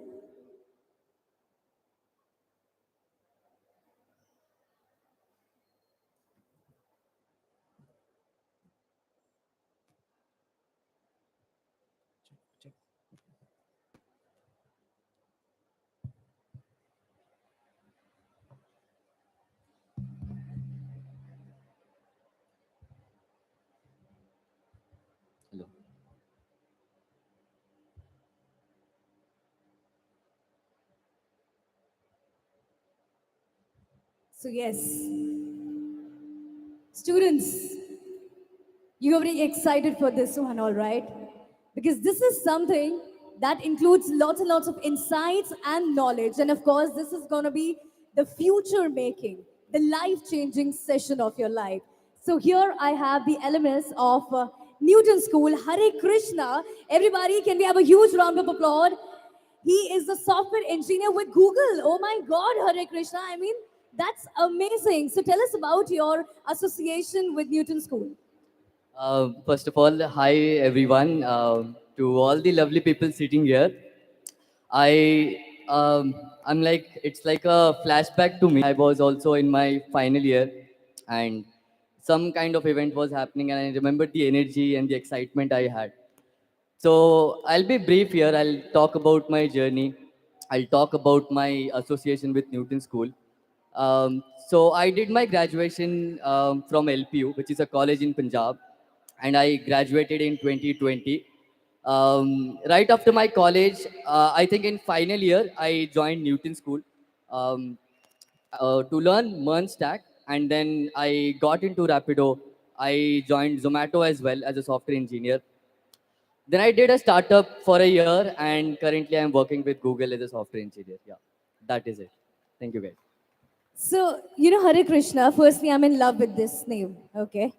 Hello. So yes, students, you're very excited for this one, all right? Because this is something that includes lots and lots of insights and knowledge. And of course, this is going to be the future making, the life changing session of your life. So here I have the alumnus of Newton School, Harekrishna. Everybody, can we have a huge round of applause? He is a software engineer with Google. Oh my God, Harekrishna. I mean, that's amazing. So tell us about your association with Newton School. First of all, hi everyone. To all the lovely people sitting here, I I'm like it's like a flashback to me. I was also in my final year, and some kind of event was happening, and I remember the energy and the excitement I had. So I'll be brief here. I'll talk about my journey. I'll talk about my association with Newton School. So I did my graduation from LPU, which is a college in Punjab, and I graduated in 2020. Right after my college, I think in final year, I joined Newton School um, to learn MERN stack, and then I got into Rapido. I joined Zomato as well as a software engineer. Then I did a startup for a year, and currently I'm working with Google as a software engineer. Yeah, that is it. Thank you, guys. So, Hare Krishna, firstly, I'm in love with this name, okay?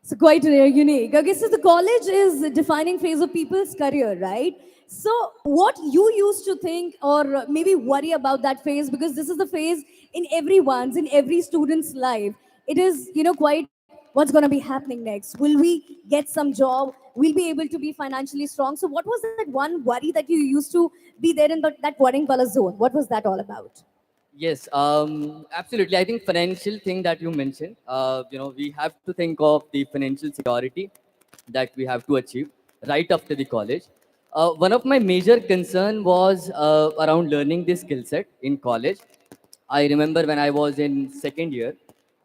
So, quite unique. Okay, so the college is a defining phase of people's career, right? So, what you used to think or maybe worry about that phase, because this is the phase in every student's life. It is, quite what's going to be happening next? Will we get some job? We'll be able to be financially strong. So, what was that one worry that you used to be there in that worrying color zone? What was that all about? Yes, absolutely. I think financial thing that you mentioned, we have to think of the financial security that we have to achieve right after the college. One of my major concern was around learning this skill set in college. I remember when I was in second year,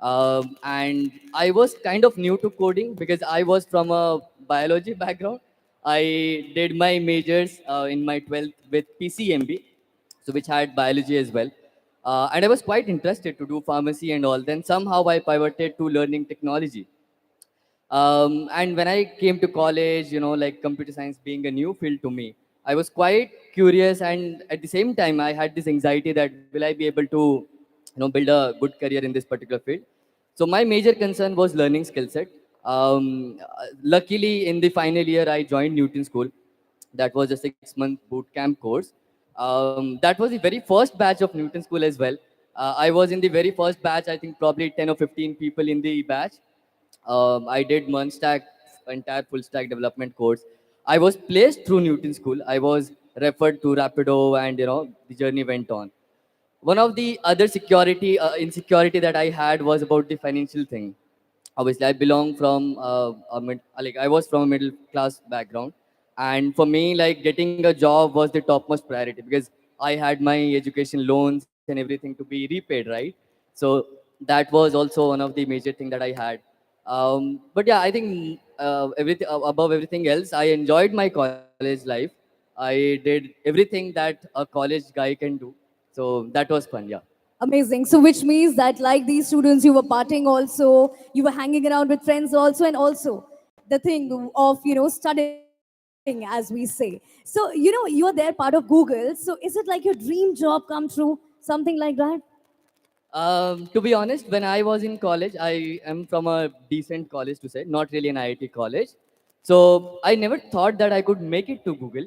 and I was kind of new to coding because I was from a biology background. I did my majors in my 12th with PCMB, so which had biology as well. And I was quite interested to do pharmacy and all. Then somehow I pivoted to learning technology. And when I came to college, like computer science being a new field to me, I was quite curious, and at the same time, I had this anxiety that will I be able to, build a good career in this particular field. So my major concern was learning skill set. Luckily, in the final year, I joined Newton School. That was a 6-month boot camp course. That was the very first batch of Newton School as well. I was in the very first batch. I think probably 10 or 15 people in the batch. I did one stack, entire full stack development course. I was placed through Newton School. I was referred to Rapido, and the journey went on. One of the other insecurity that I had was about the financial thing. Obviously, I belong from like I was from a middle class background, and for me, like getting a job was the topmost priority because I had my education loans and everything to be repaid, right? So that was also one of the major thing that I had. But yeah, I think everything above everything else, I enjoyed my college life. I did everything that a college guy can do. So that was fun. Yeah. Amazing. So, which means that, like these students, you were partying also, you were hanging around with friends also, and also the thing of, studying, as we say. So, you are there part of Google. So, is it like your dream job come true? Something like that? To be honest, when I was in college, I am from a decent college to say, not really an IIT college. So I never thought that I could make it to Google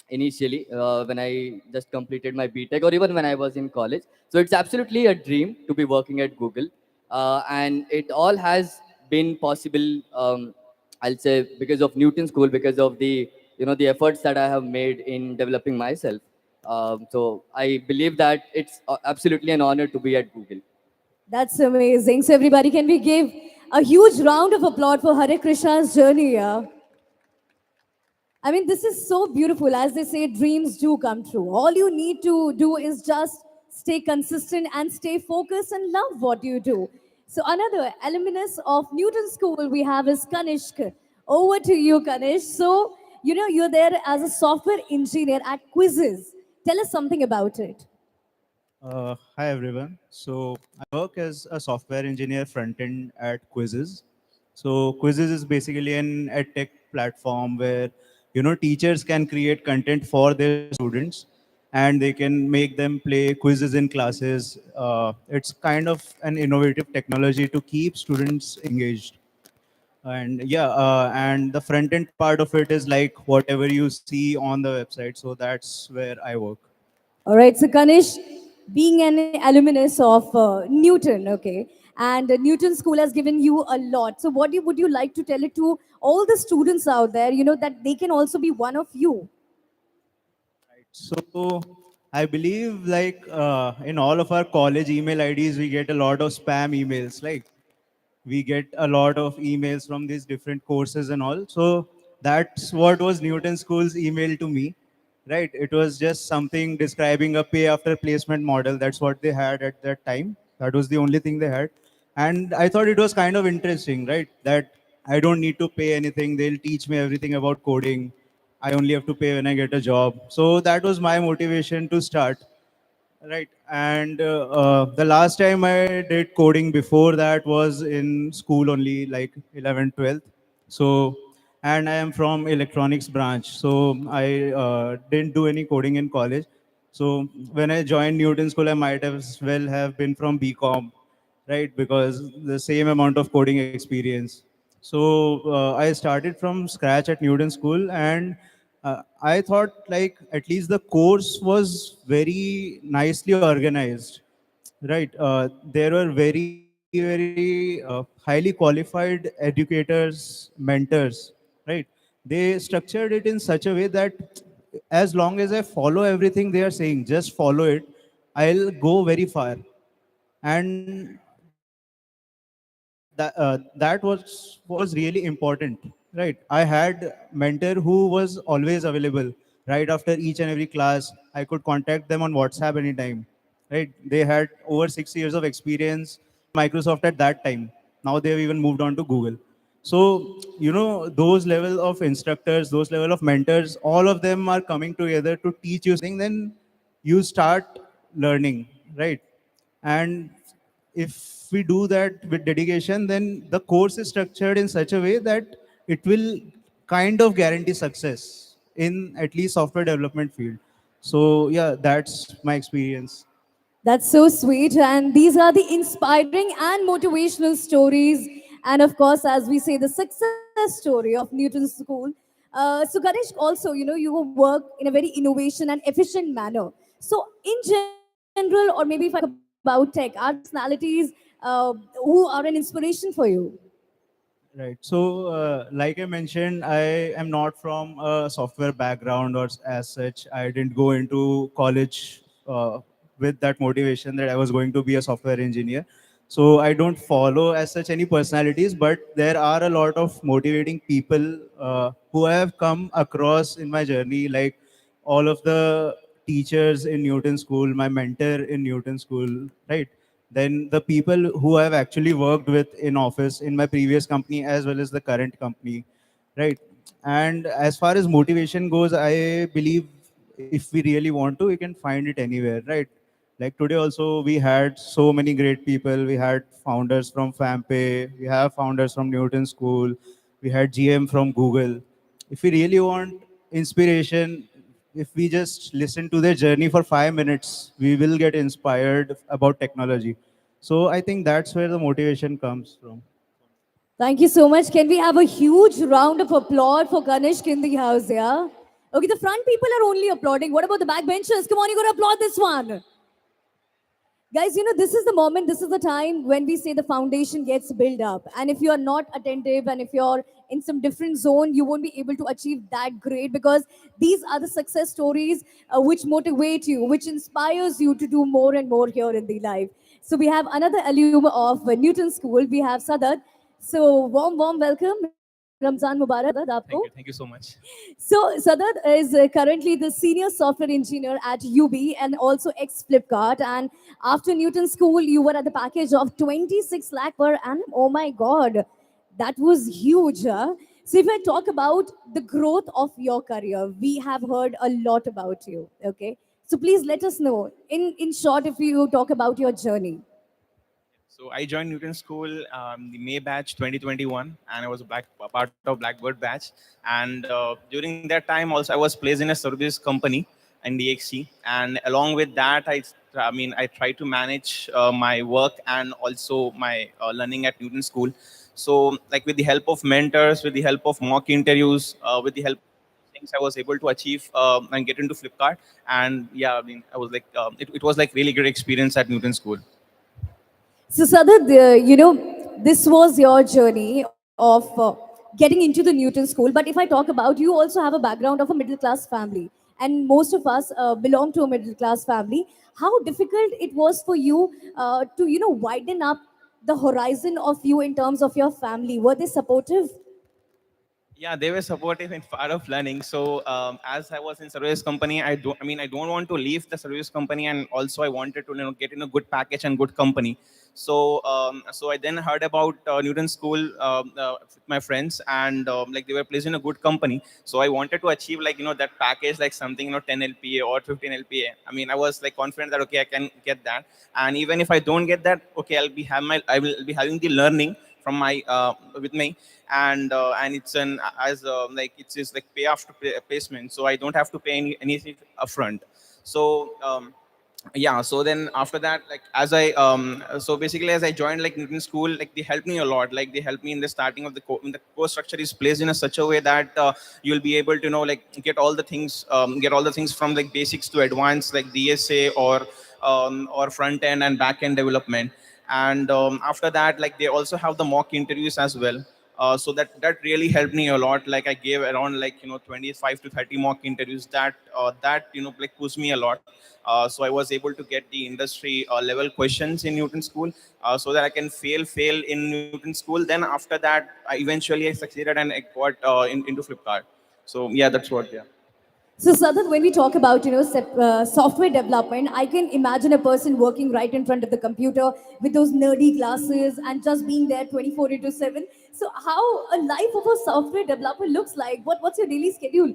initially when I just completed my BTech or even when I was in college. So it's absolutely a dream to be working at Google. And it all has been possible, I'll say, because of Newton School, because of the efforts that I have made in developing myself. So I believe that it's absolutely an honor to be at Google. That's amazing. So, everybody, can we give a huge round of applause for Hare Krishna's journey? Yeah? I mean, this is so beautiful. As they say, dreams do come true. All you need to do is just stay consistent and stay focused and love what you do. So, another alumnus of Newton School we have is Kanishk. Over to you, Kanish. So, you're there as a software engineer at Quizzes. Tell us something about it. Hi everyone. So I work as a software engineer front end at Quizzes. So Quizzes is basically an edtech platform where teachers can create content for their students and they can make them play quizzes in classes. It's kind of an innovative technology to keep students engaged. And yeah, and the front end part of it is like whatever you see on the website. So that's where I work. All right, so Ganesh, being an alumnus of Newton, okay, and Newton School has given you a lot. So, would you like to tell it to all the students out there, that they can also be one of you? So I believe like in all of our college email IDs, we get a lot of spam emails. Like we get a lot of emails from these different courses and all. So that's what was Newton School's email to me, right? It was just something describing a pay after placement model. That's what they had at that time. That was the only thing they had. And I thought it was kind of interesting, right? That I don't need to pay anything. They'll teach me everything about coding. I only have to pay when I get a job. So that was my motivation to start. Right. And the last time I did coding before that was in school only, like 11th, 12th. So, and I am from electronics branch. So I didn't do any coding in college. So when I joined Newton School, I might as well have been from BCom, right? Because the same amount of coding experience. So I started from scratch at Newton School, and I thought like at least the course was very nicely organized, right? There were very highly qualified educators, mentors, right? They structured it in such a way that as long as I follow everything they are saying, just follow it, I'll go very far. And that was really important, right? I had mentor who was always available right after each and every class. I could contact them on WhatsApp anytime, right? They had over 6 years of experience Microsoft at that time. Now they've even moved on to Google. So those level of instructors, those level of mentors, all of them are coming together to teach you something. Then you start learning, right? And if we do that with dedication, then the course is structured in such a way that it will kind of guarantee success in at least software development field. So yeah, that's my experience. That's so sweet. And these are the inspiring and motivational stories. And of course, as we say, the success story of Newton School. So, Ganesh, also, you work in a very innovation and efficient manner. So, in general, or maybe if I talk about tech, are there any personalities who are an inspiration for you? Right. So, like I mentioned, I am not from a software background or as such. I didn't go into college with that motivation that I was going to be a software engineer. So, I don't follow as such any personalities, but there are a lot of motivating people who I have come across in my journey, like all of the teachers in Newton School, my mentor in Newton School, right? Then the people who I've actually worked with in office in my previous company as well as the current company, right? And as far as motivation goes, I believe if we really want to, we can find it anywhere, right? Like today also, we had so many great people. We had founders from Fampay, we have founders from Newton School, we had GM from Google. If we really want inspiration, if we just listen to their journey for 5 minutes, we will get inspired about technology. So I think that's where the motivation comes from. Thank you so much. Can we have a huge round of applause for Ganesh in the house, yeah? Okay, the front people are only applauding. What about the back benchers? Come on, you gotta applaud this one. Guys, this is the moment, this is the time when we say the foundation gets built up. And if you are not attentive and if you're in some different zone, you won't be able to achieve that great because these are the success stories which motivate you, which inspires you to do more and more here in the life. So we have another alum of Newton School. We have Sadath. So warm welcome. Ramzan Mubarak, Sadath, aapko. Thank you so much. So Sadath is currently the senior software engineer at Yubi and also ex Flipkart. And after Newton School, you were at the package of 26 lakh per annum. Oh my God, that was huge. Huh? So if I talk about the growth of your career, we have heard a lot about you. Okay. So please let us know, in short, if you talk about your journey. So I joined Newton School the May batch 2021, and I was a part of Blackbird batch. And during that time, also I was placed in a service company in DXC, and along with that, I try to manage my work and also my learning at Newton School. So like with the help of mentors, with the help of mock interviews, with the help of things, I was able to achieve and get into Flipkart. And yeah, I mean, I was like, it was like really great experience at Newton School. So, Sadath, this was your journey of getting into the Newton School. But if I talk about, you also have a background of a middle class family. And most of us belong to a middle class family. How difficult it was for you to, widen up the horizon of you in terms of your family? Were they supportive? Yeah, they were supportive in part of learning. So as I was in service company, I don't want to leave the service company, and also I wanted to get in a good package and good company. So I then heard about Newton School with my friends, and like they were placed in a good company. So I wanted to achieve that package, like something 10 LPA or 15 LPA. I mean, I was like confident that okay, I can get that, and even if I don't get that, okay, I will be having the learning from my with me, and it's an as like it's just like pay after placement, so I don't have to pay anything upfront. So yeah, so then after that, like as I so basically as I joined like Newton School, like they helped me a lot. Like they helped me in the starting of the the course structure is placed in a such a way that you'll be able to like get all the things from like basics to advanced, like DSA or front end and back end development. And after that, like they also have the mock interviews as well. So that really helped me a lot. Like I gave around 25 to 30 mock interviews that like pushed me a lot. So I was able to get the industry level questions in Newton School, so that I can fail in Newton School. Then after that, I succeeded and I got into Flipkart. So yeah, that's what. Yeah. So, Sadath, when we talk about software development, I can imagine a person working right in front of the computer with those nerdy glasses and just being there 24 into 7. So, how a life of a software developer looks like? What's your daily schedule?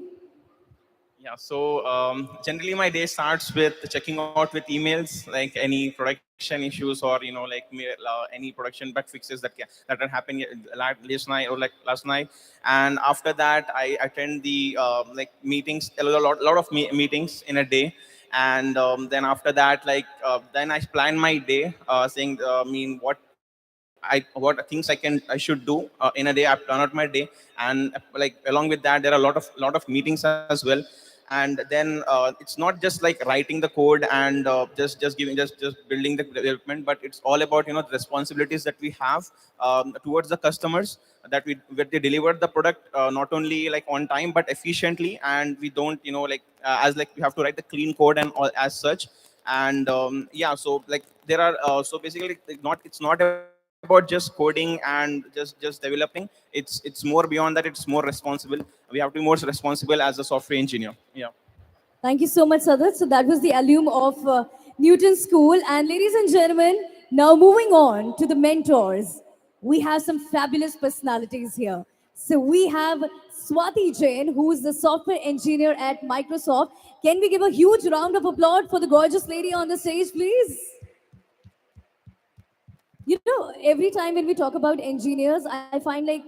Yeah, so generally my day starts with checking out with emails, like any production issues or any production bug fixes that had happened last night or like last night. And after that, I attend the like meetings, a lot of meetings in a day. And then after that, then I plan my day, saying what things I should do in a day. I plan out my day, and like along with that, there are a lot of meetings as well. And then it's not just like writing the code and just building the development, but it's all about the responsibilities that we have towards the customers, that they deliver the product not only like on time but efficiently, and we don't as like we have to write the clean code and all as such. And yeah, so like there are so basically not it's not about just coding and just developing. It's more beyond that. It's more responsible. We have to be more responsible as a software engineer. Yeah. Thank you so much, Sadath. So that was the alum of Newton School. And ladies and gentlemen, now moving on to the mentors. We have some fabulous personalities here. So we have Swati Jain, who is the software engineer at Microsoft. Can we give a huge round of applause for the gorgeous lady on the stage, please? Every time when we talk about engineers, I find like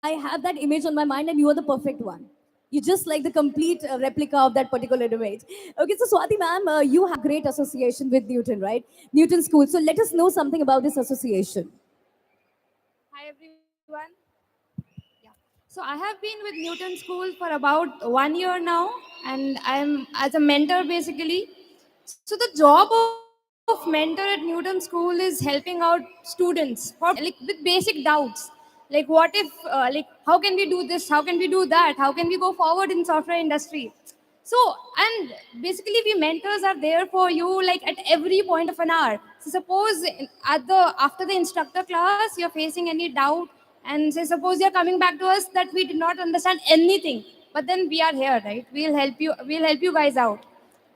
I have that image on my mind, and you are the perfect one. You just like the complete replica of that particular image. Okay, so Swati ma'am, you have great association with Newton, right? Newton School. So let us know something about this association. Hi everyone. Yeah. So I have been with Newton School for about 1 year now, and I'm as a mentor basically. So the job of mentor at Newton School is helping out students for like with basic doubts. Like what if like how can we do this? How can we do that? How can we go forward in software industry? So, and basically we mentors are there for you like at every point of an hour. So suppose at the after the instructor class you're facing any doubt, and say suppose you're coming back to us that we did not understand anything, but then we are here, right? We'll help you guys out.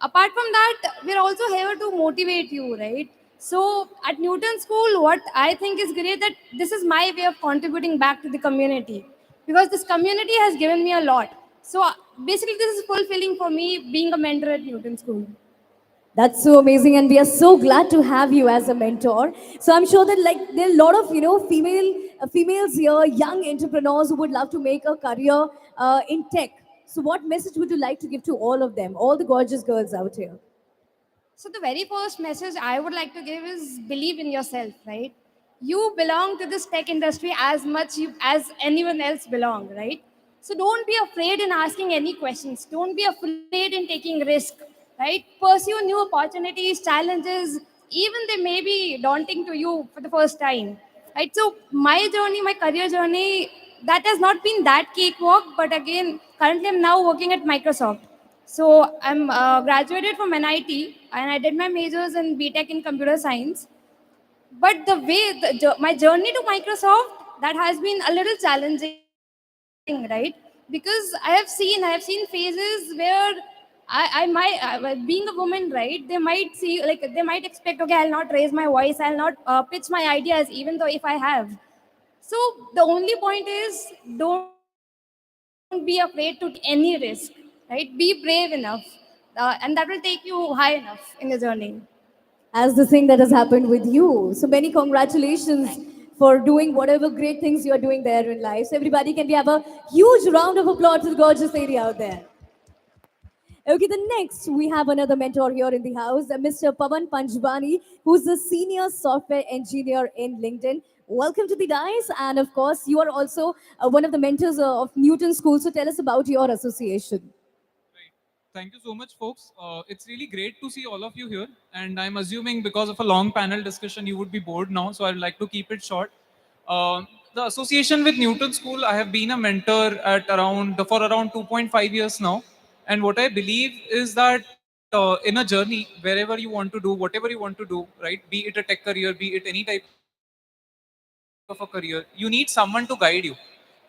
Apart from that, we're also here to motivate you, right? So at Newton School, what I think is great that this is my way of contributing back to the community, because this community has given me a lot. So basically, this is fulfilling for me being a mentor at Newton School. That's so amazing, and we are so glad to have you as a mentor. So I'm sure that like there are a lot of females here, young entrepreneurs who would love to make a career in tech. So what message would you like to give to all of them, all the gorgeous girls out here? So the very first message I would like to give is believe in yourself, right? You belong to this tech industry as much as anyone else belong, right? So don't be afraid in asking any questions. Don't be afraid in taking risk, right? Pursue new opportunities, challenges, even they may be daunting to you for the first time, right? So my journey, my career journey, that has not been that cakewalk, but again, currently I'm now working at Microsoft. So I'm graduated from NIT and I did my majors in BTech in computer science. But the way my journey to Microsoft that has been a little challenging, right? Because I have seen phases where being a woman, right? They might see like they might expect, okay, I'll not raise my voice, I'll not pitch my ideas, even though if I have. So the only point is don't be afraid to take any risk, right? Be brave enough, and that will take you high enough in your journey. As the thing that has happened with you. So many congratulations for doing whatever great things you're doing there in life. So everybody can we have a huge round of applause to the gorgeous lady out there. Okay, the next we have another mentor here in the house, Mr. Pawan Panjwani, who's a senior software engineer in LinkedIn. Welcome to the dice, and of course, you are also one of the mentors of Newton School. So tell us about your association. Thank you so much, folks. It's really great to see all of you here. And I'm assuming because of a long panel discussion, you would be bored now. So I'd like to keep it short. The association with Newton School, I have been a mentor at for around 2.5 years now. And what I believe is that in a journey, wherever you want to do, whatever you want to do, right, be it a tech career, be it any type of a career, you need someone to guide you,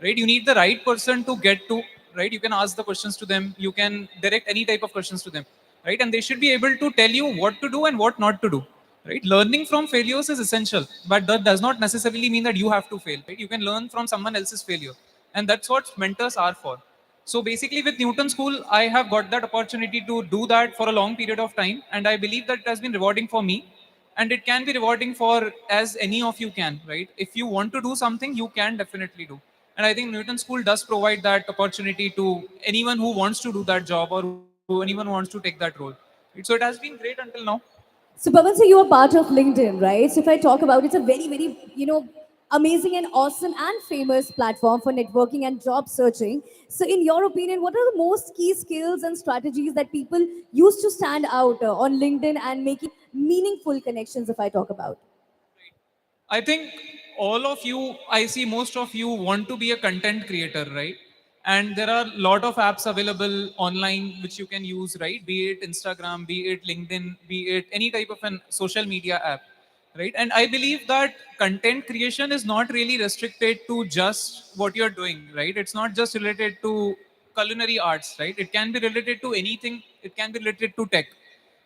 right? You need the right person to get to, right? You can ask the questions to them, you can direct any type of questions to them, right? And they should be able to tell you what to do and what not to do, right? Learning from failures is essential, but that does not necessarily mean that you have to fail, right? You can learn from someone else's failure, and that's what mentors are for. So basically, with Newton School, I have got that opportunity to do that for a long period of time, and I believe that it has been rewarding for me, and it can be rewarding for as any of you can, right? If you want to do something, you can definitely do. And I think Newton School does provide that opportunity to anyone who wants to do that job or who anyone wants to take that role. Right? So it has been great until now. So Pawan, so you are part of LinkedIn, right? So if I talk about it's a very, amazing and awesome and famous platform for networking and job searching. So in your opinion, what are the most key skills and strategies that people use to stand out on LinkedIn and making meaningful connections if I talk about? I think all of you, I see most of you want to be a content creator, right? And there are a lot of apps available online which you can use, right? Be it Instagram, be it LinkedIn, be it any type of an social media app, right? And I believe that content creation is not really restricted to just what you're doing, right? It's not just related to culinary arts, right? It can be related to anything. It can be related to tech,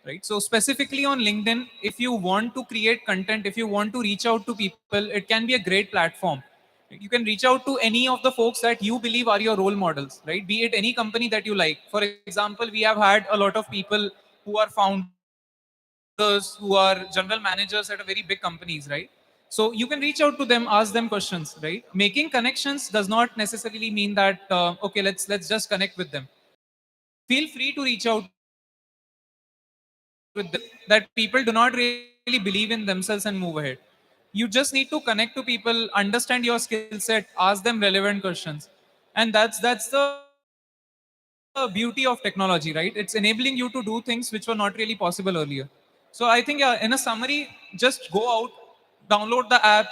right? So specifically on LinkedIn, if you want to create content, if you want to reach out to people, it can be a great platform. You can reach out to any of the folks that you believe are your role models, right? Be it any company that you like. For example, we have had a lot of people who are founders, who are general managers at a very big companies, right? So you can reach out to them, ask them questions, right? Making connections does not necessarily mean that okay, let's just connect with them. Feel free to reach out to them. There are many people that people do not really believe in themselves and move ahead. You just need to connect to people, understand your skill set, ask them relevant questions. And that's the beauty of technology, right? It's enabling you to do things which were not really possible earlier. So I think, yeah, in a summary, just go out, download the app,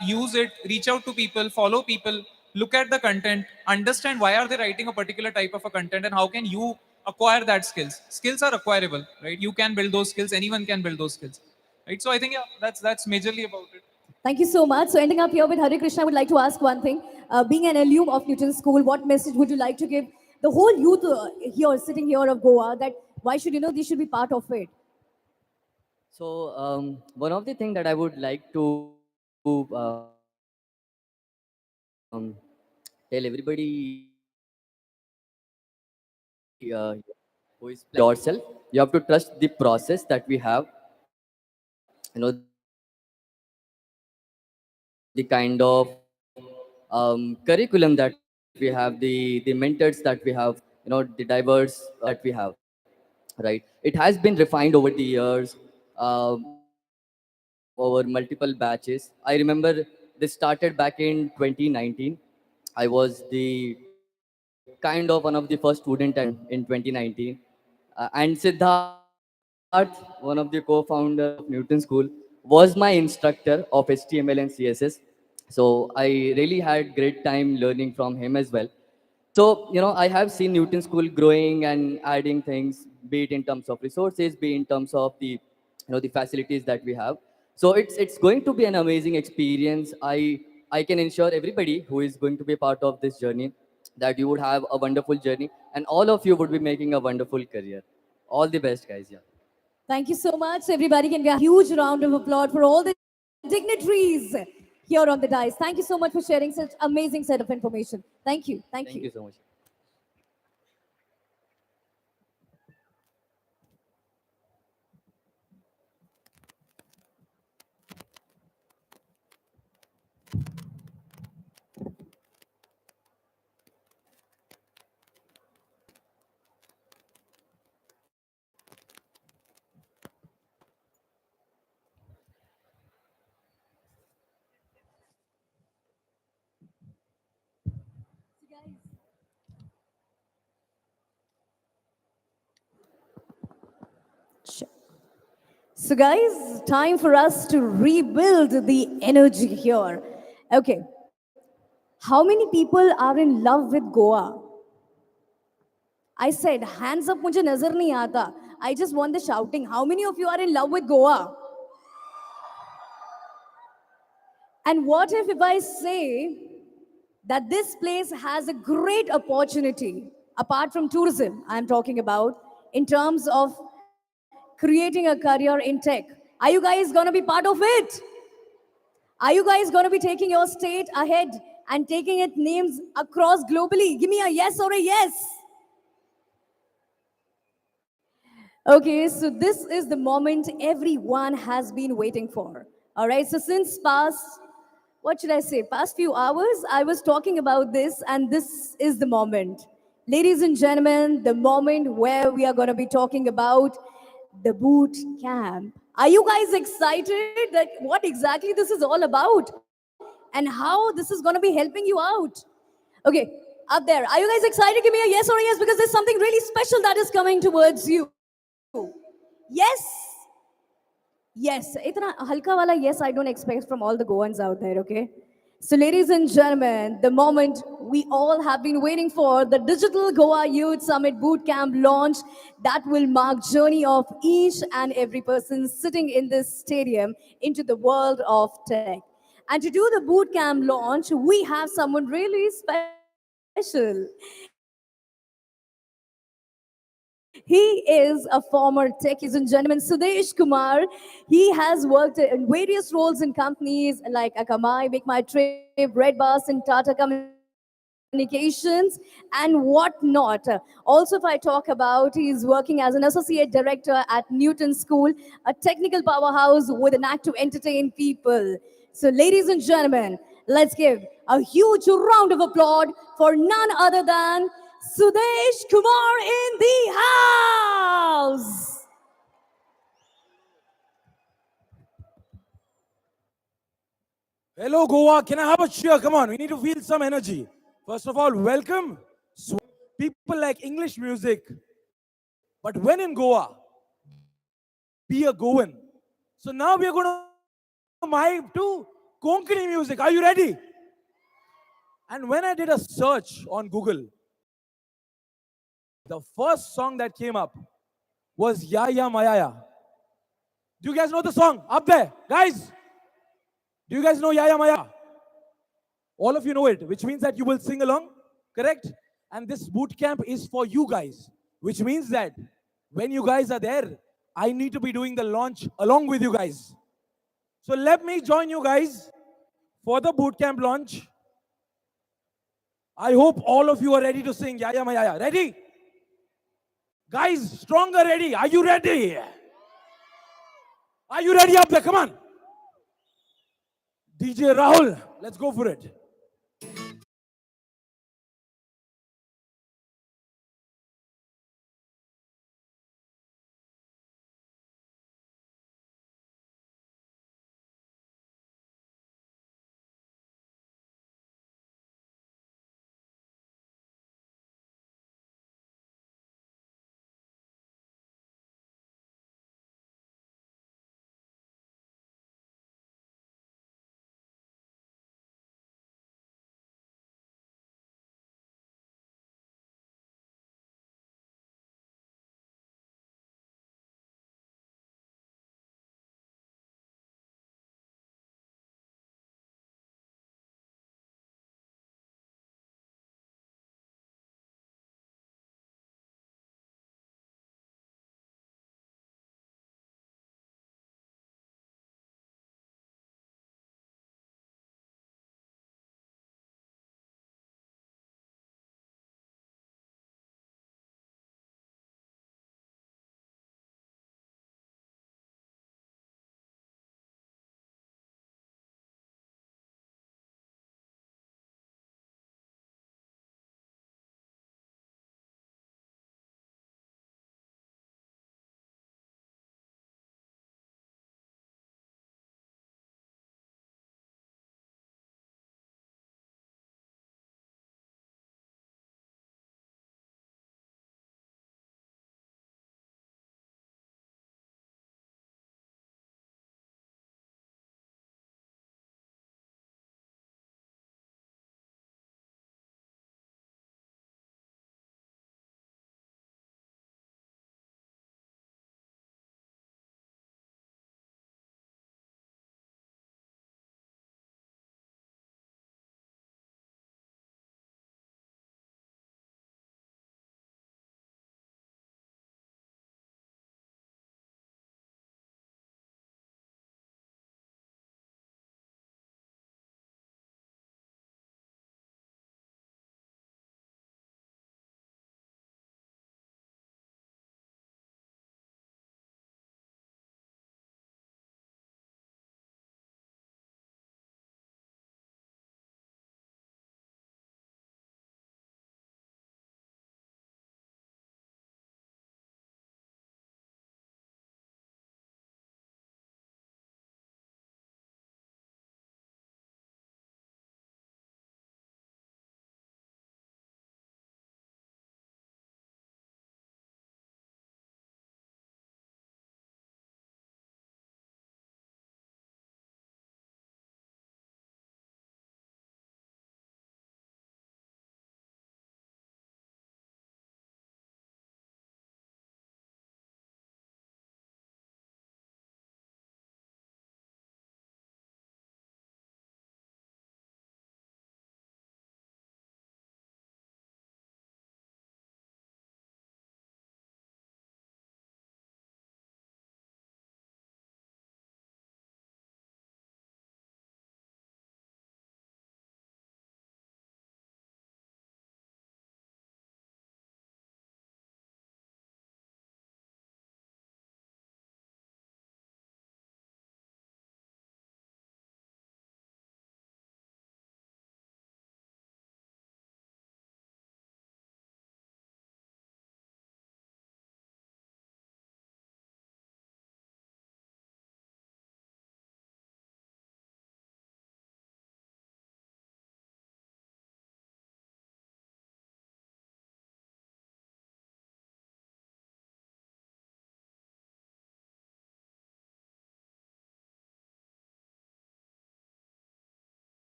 use it, reach out to people, follow people, look at the content, understand why are they writing a particular type of a content, and how can you acquire that skills. Skills are acquirable, right? You can build those skills, anyone can build those skills, right? So I think, yeah, that's majorly about it. Thank you so much. So ending up here with Harekrishna, I would like to ask one thing. Being an alum of Newton School, what message would you like to give the whole youth here, sitting here of Goa, that why should they should be part of it? So one of the things that I would like to tell everybody here is that who is yourself. You have to trust the process that we have, the kind of curriculum that we have, the mentors that we have, the diverse that we have, right? It has been refined over the years, over multiple batches. I remember this started back in 2019. I was the kind of one of the first student in 2019. And Siddharth, one of the co-founders of Newton School, was my instructor of HTML and CSS. So I really had great time learning from him as well. So, I have seen Newton School growing and adding things, be it in terms of resources, be in terms of the facilities that we have. So it's going to be an amazing experience. I can ensure everybody who is going to be part of this journey that you would have a wonderful journey, and all of you would be making a wonderful career. All the best, guys. Yeah. Thank you so much. Everybody can get a huge round of applause for all the dignitaries here on the dais. Thank you so much for sharing such amazing set of information. Thank you. Thank you. Thank you so much. So, guys, time for us to rebuild the energy here. Okay. How many people are in love with Goa? I said, hands up, mujhe nazar nahi aata. I just want the shouting. How many of you are in love with Goa? And what if I say that this place has a great opportunity, apart from tourism, I'm talking about, in terms of creating a career in tech? Are you guys going to be part of it? Are you guys going to be taking your state ahead and taking its names across globally? Give me a yes or a yes. Okay, so this is the moment everyone has been waiting for. All right, so since what should I say, past few hours, I was talking about this, and this is the moment. Ladies and gentlemen, the moment where we are going to be talking about the boot camp. Are you guys excited that what exactly this is all about and how this is going to be helping you out? Okay, up there, are you guys excited? Give me a yes or a yes, because there's something really special that is coming towards you. Yes? Yes, itna halka wala yes I don't expect from all the Goans out there, okay? So, ladies and gentlemen, the moment we all have been waiting for, the Digital Goa Youth Summit Bootcamp launch that will mark journey of each and every person sitting in this stadium into the world of tech. And to do the bootcamp launch, we have someone really special. He is a former tech, ladies and gentlemen, Sudesh Kumar. He has worked in various roles in companies like Akamai, Make My Trip, Red Bus, and Tata Communications, and whatnot. Also, if I talk about, he's working as an associate director at Newton School, a technical powerhouse with an act to entertain people. So, ladies and gentlemen, let's give a huge round of applause for none other than Sudesh Kumar in the house. Hello, Goa. Can I have a cheer? Come on, we need to feel some energy. First of all, welcome. People like English music, but when in Goa, be a Goan. So now we are going to vibe to Konkani music. Are you ready? And when I did a search on Google, the first song that came up was Ya Ya Mayaya. Do you guys know the song? Up there, guys. Do you guys know Ya Ya Maya? All of you know it, which means that you will sing along, correct? And this boot camp is for you guys, which means that when you guys are there, I need to be doing the launch along with you guys. So let me join you guys for the boot camp launch. I hope all of you are ready to sing Ya Ya Maya. Ready? Guys, stronger ready. Are you ready? Are you ready up there? Come on. DJ Rahul, let's go for it.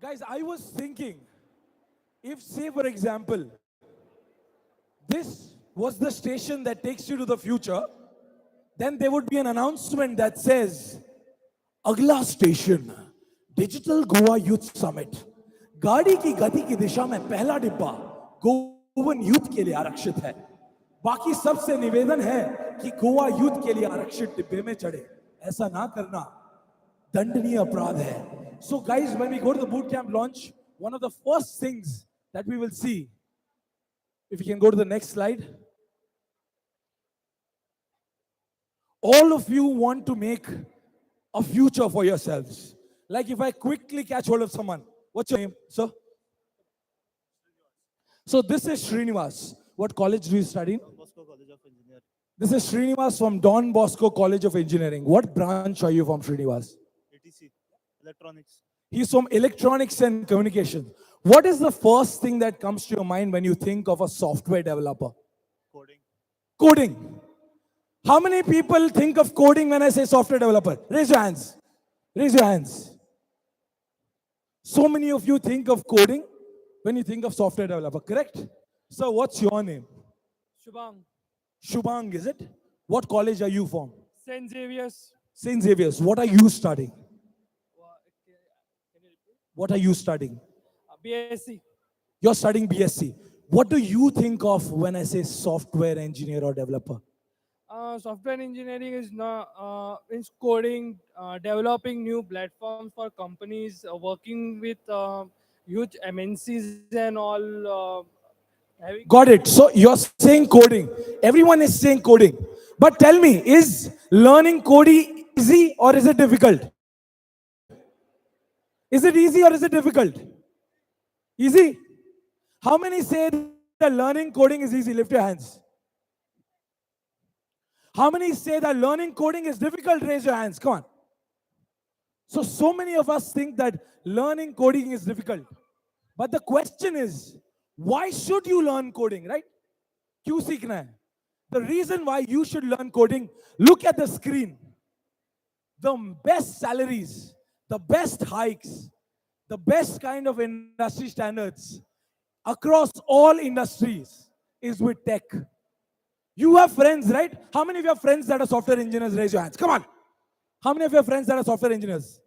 Guys, I was thinking, if say for example, this was the station that takes you to the future, then there would be an announcement that says, Agla station, Digital Goa Youth Summit. गाड़ी की गति की दिशा में पहला डिब्बा Goan youth के लिए आरक्षित है. बाकी सबसे निवेदन है कि गोवा यूथ के लिए आरक्षित डिब्बे में चढ़े. ऐसा ना करना. दंडनीय अपराध है. So guys, when we go to the boot camp launch, one of the first things that we will see, if you can go to the next slide, all of you want to make a future for yourselves. Like if I quickly catch hold of someone, what's your name, sir? So this is Srinivas. What college do you study? Don Bosco College of Engineering. This is Srinivas from Don Bosco College of Engineering. What branch are you from, Srinivas? ETC, Electronics. He's from Electronics and Communication. What is the first thing that comes to your mind when you think of a software developer? Coding. Coding. How many people think of coding when I say software developer? Raise your hands. Raise your hands. So many of you think of coding when you think of software developer, correct? So what's your name? Shubhang. Shubhang, is it? What college are you from? St. Xavier's. St. Xavier's. What are you studying? What are you studying? BSc. You're studying BSc. What do you think of when I say software engineer or developer? Software engineering is not is coding, developing new platforms for companies, working with huge MNCs and all. Got it. So you're saying coding. Everyone is saying coding. But tell me, is learning coding easy or is it difficult? Is it easy or is it difficult? Easy? How many say that learning coding is easy? Lift your hands. How many say that learning coding is difficult? Raise your hands. Come on. So many of us think that learning coding is difficult. But the question is, why should you learn coding, right? क्यों सीखना है? The reason why you should learn coding, look at the screen. The best salaries, the best hikes, the best kind of industry standards across all industries is with tech. You have friends, right? How many of your friends that are software engineers? Raise your hands. Come on. How many of your friends that are software engineers?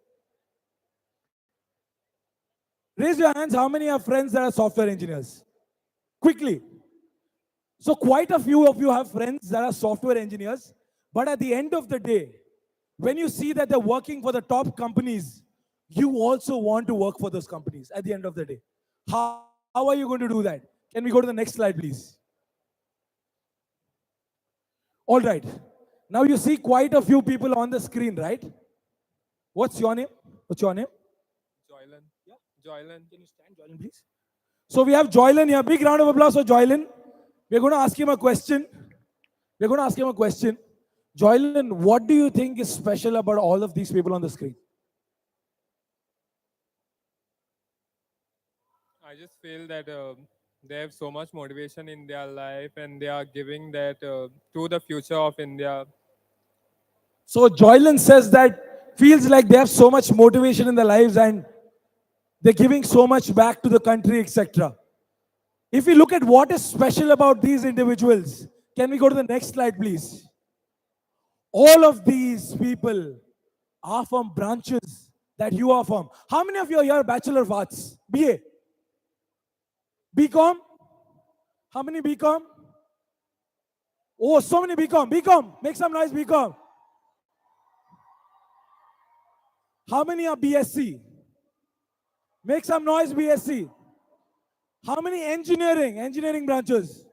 Raise your hands. How many of friends that are software engineers? Quickly. So quite a few of you have friends that are software engineers. But at the end of the day, when you see that they're working for the top companies, you also want to work for those companies at the end of the day. How are you going to do that? Can we go to the next slide, please? All right. Now you see quite a few people on the screen, right? What's your name? What's your name? Joylan. Yeah. Joylan. Can you stand, Joylan, please? So we have Joylan here. Big round of applause for Joylan. We're going to ask him a question. We're going to ask him a question. Joylan, what do you think is special about all of these people on the screen? I just feel that they have so much motivation in their life and they are giving that to the future of India. So Joylan says that feels like they have so much motivation in their lives and they're giving so much back to the country, etc. If we look at what is special about these individuals, can we go to the next slide, please? All of these people are from branches that you are from. How many of you are here Bachelor of Arts? BA? BCom? How many BCom? Oh, so many BCom. BCom, make some noise, BCom. How many are BSc? Make some noise, BSc. How many engineering branches?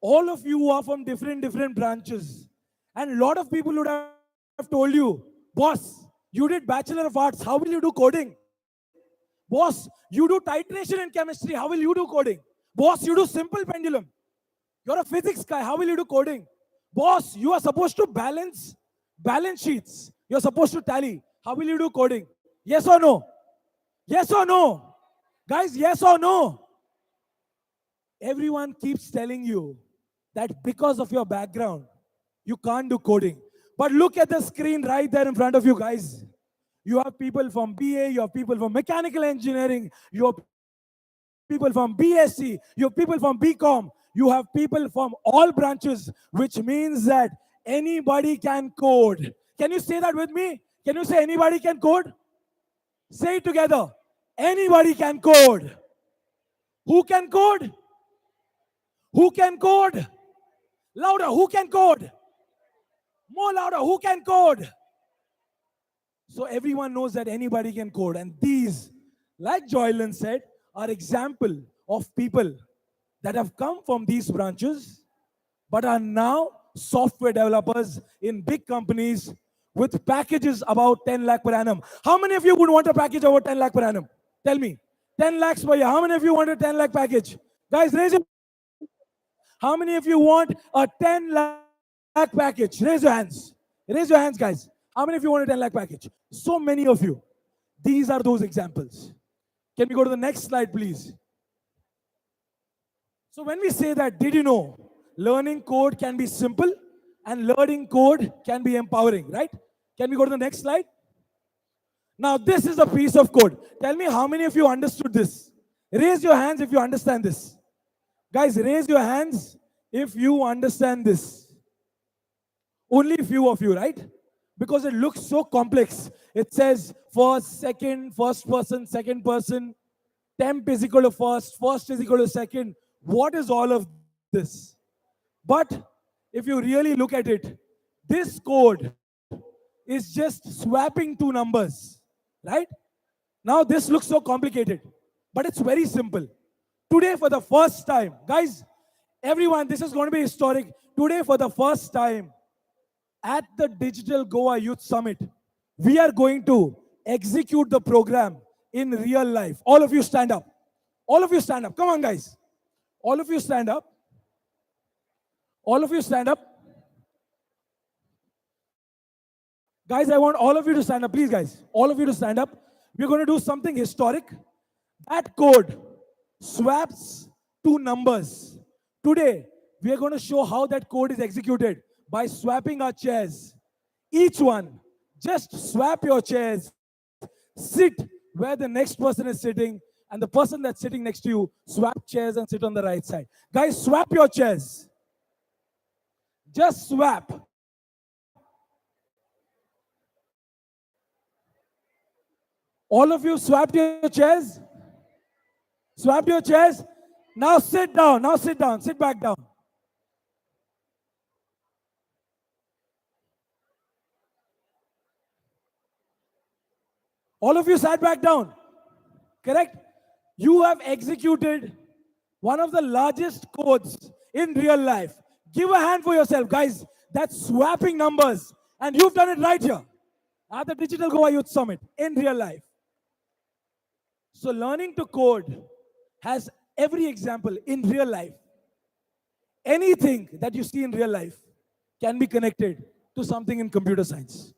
All of you are from different branches. And a lot of people would have told you, boss, you did Bachelor of Arts, how will you do coding? Boss, you do titration in chemistry, how will you do coding? Boss, you do simple pendulum. You're a physics guy, how will you do coding? Boss, you are supposed to balance sheets. You're supposed to tally. How will you do coding? Yes or no? Yes or no? Guys, yes or no? Everyone keeps telling you that because of your background, you can't do coding. But look at the screen right there in front of you guys. You have people from BA, you have people from mechanical engineering, you have people from BSc, you have people from BCom, you have people from all branches, which means that anybody can code. Can you say that with me? Can you say anybody can code? Say it together. Anybody can code. Who can code? Who can code? Louder, who can code? More louder, who can code? So everyone knows that anybody can code. And these, like Joylan said, are example of people that have come from these branches, but are now software developers in big companies with packages about 10 lakh per annum. How many of you would want a package over 10 lakh per annum? Tell me. 10 lakhs per year. How many of you want a 10 lakh package? Guys, raise your. How many of you want a 10 lakh package? Raise your hands. Raise your hands, guys. How many of you want a 10 lakh package? So many of you. These are those examples. Can we go to the next slide, please? So when we say that, did you know learning code can be simple and learning code can be empowering, right? Can we go to the next slide? Now, this is a piece of code. Tell me how many of you understood this? Raise your hands if you understand this. Guys, raise your hands if you understand this. Only a few of you, right? Because it looks so complex. It says first, second, first person, second person, temp is equal to first, first is equal to second. What is all of this? But if you really look at it, this code is just swapping two numbers, right? Now this looks so complicated, but it's very simple. Today for the first time, guys, everyone, this is going to be historic. Today for the first time at the Digital Goa Youth Summit, we are going to execute the program in real life. All of you stand up. All of you stand up. Come on, guys. All of you stand up. All of you stand up. Guys, I want all of you to stand up. Please, guys. All of you to stand up. We're going to do something historic. That code swaps two numbers. Today, we are going to show how that code is executed by swapping our chairs. Each one, just swap your chairs. Sit where the next person is sitting, and the person that's sitting next to you, swap chairs and sit on the right side. Guys, swap your chairs. Just swap. All of you swapped your chairs? Swapped your chairs? Now sit down. Now sit down. Sit back down. All of you sat back down. Correct? You have executed one of the largest codes in real life. Give a hand for yourself, guys. That's swapping numbers. And you've done it right here at the Digital Goa Youth Summit in real life. So learning to code has every example in real life. Anything that you see in real life can be connected to something in computer science.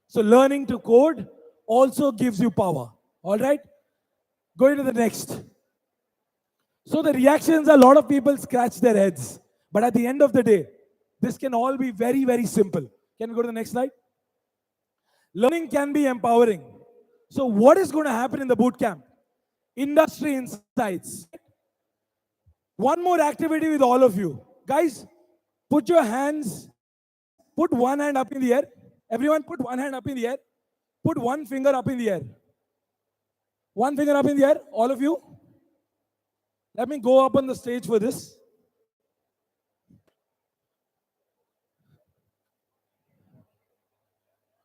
So learning to code also gives you power. All right? Going to the next. So the reactions, a lot of people scratch their heads. But at the end of the day, this can all be very, very simple. Can we go to the next slide? Learning can be empowering. So what is going to happen in the boot camp? Industry insights. One more activity with all of you. Guys, put your hands, put one hand up in the air. Everyone put one hand up in the air. Put one finger up in the air. One finger up in the air, all of you. Let me go up on the stage for this.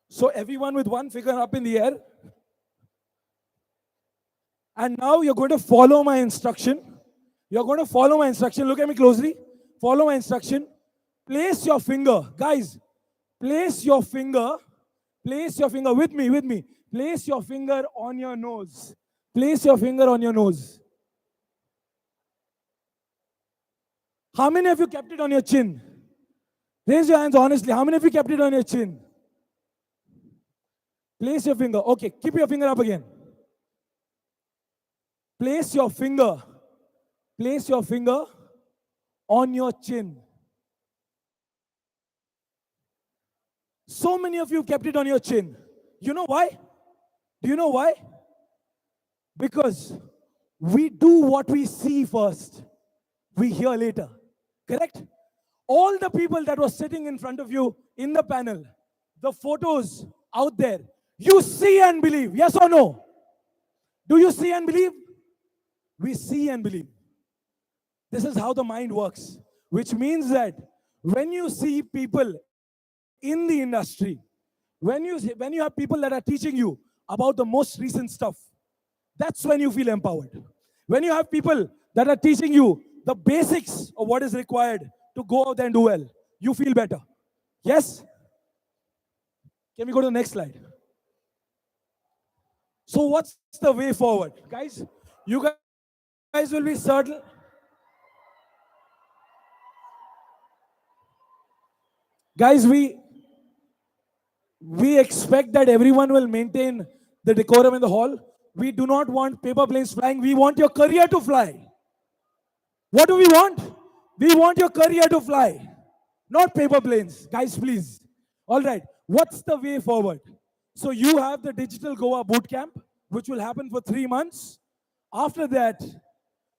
So everyone with one finger up in the air. And now you're going to follow my instruction. You're going to follow my instruction. Look at me closely. Follow my instruction. Place your finger. Guys, place your finger. Place your finger with me. Place your finger on your nose. Place your finger on your nose. How many of you kept it on your chin? Raise your hands honestly. How many of you kept it on your chin? Place your finger. Okay, keep your finger up again. Place your finger on your chin. So many of you kept it on your chin. You know why? Do you know why? Because we do what we see first. We hear later. Correct? All the people that were sitting in front of you in the panel, the photos out there, you see and believe. Yes or no? Do you see and believe? We see and believe. This is how the mind works. Which means that when you see people in the industry, When you have people that are teaching you about the most recent stuff, that's when you feel empowered. When you have people that are teaching you the basics of what is required to go out and do well, you feel better. Yes? Can we go to the next slide? So what's the way forward? Guys, you guys will be certain. Guys, we expect that everyone will maintain the decorum in the hall. We do not want paper planes flying. We want your career to fly. What do we want? We want your career to fly, not paper planes. Guys, please. All right. What's the way forward? So you have the Digital Goa Bootcamp, which will happen for 3 months. After that,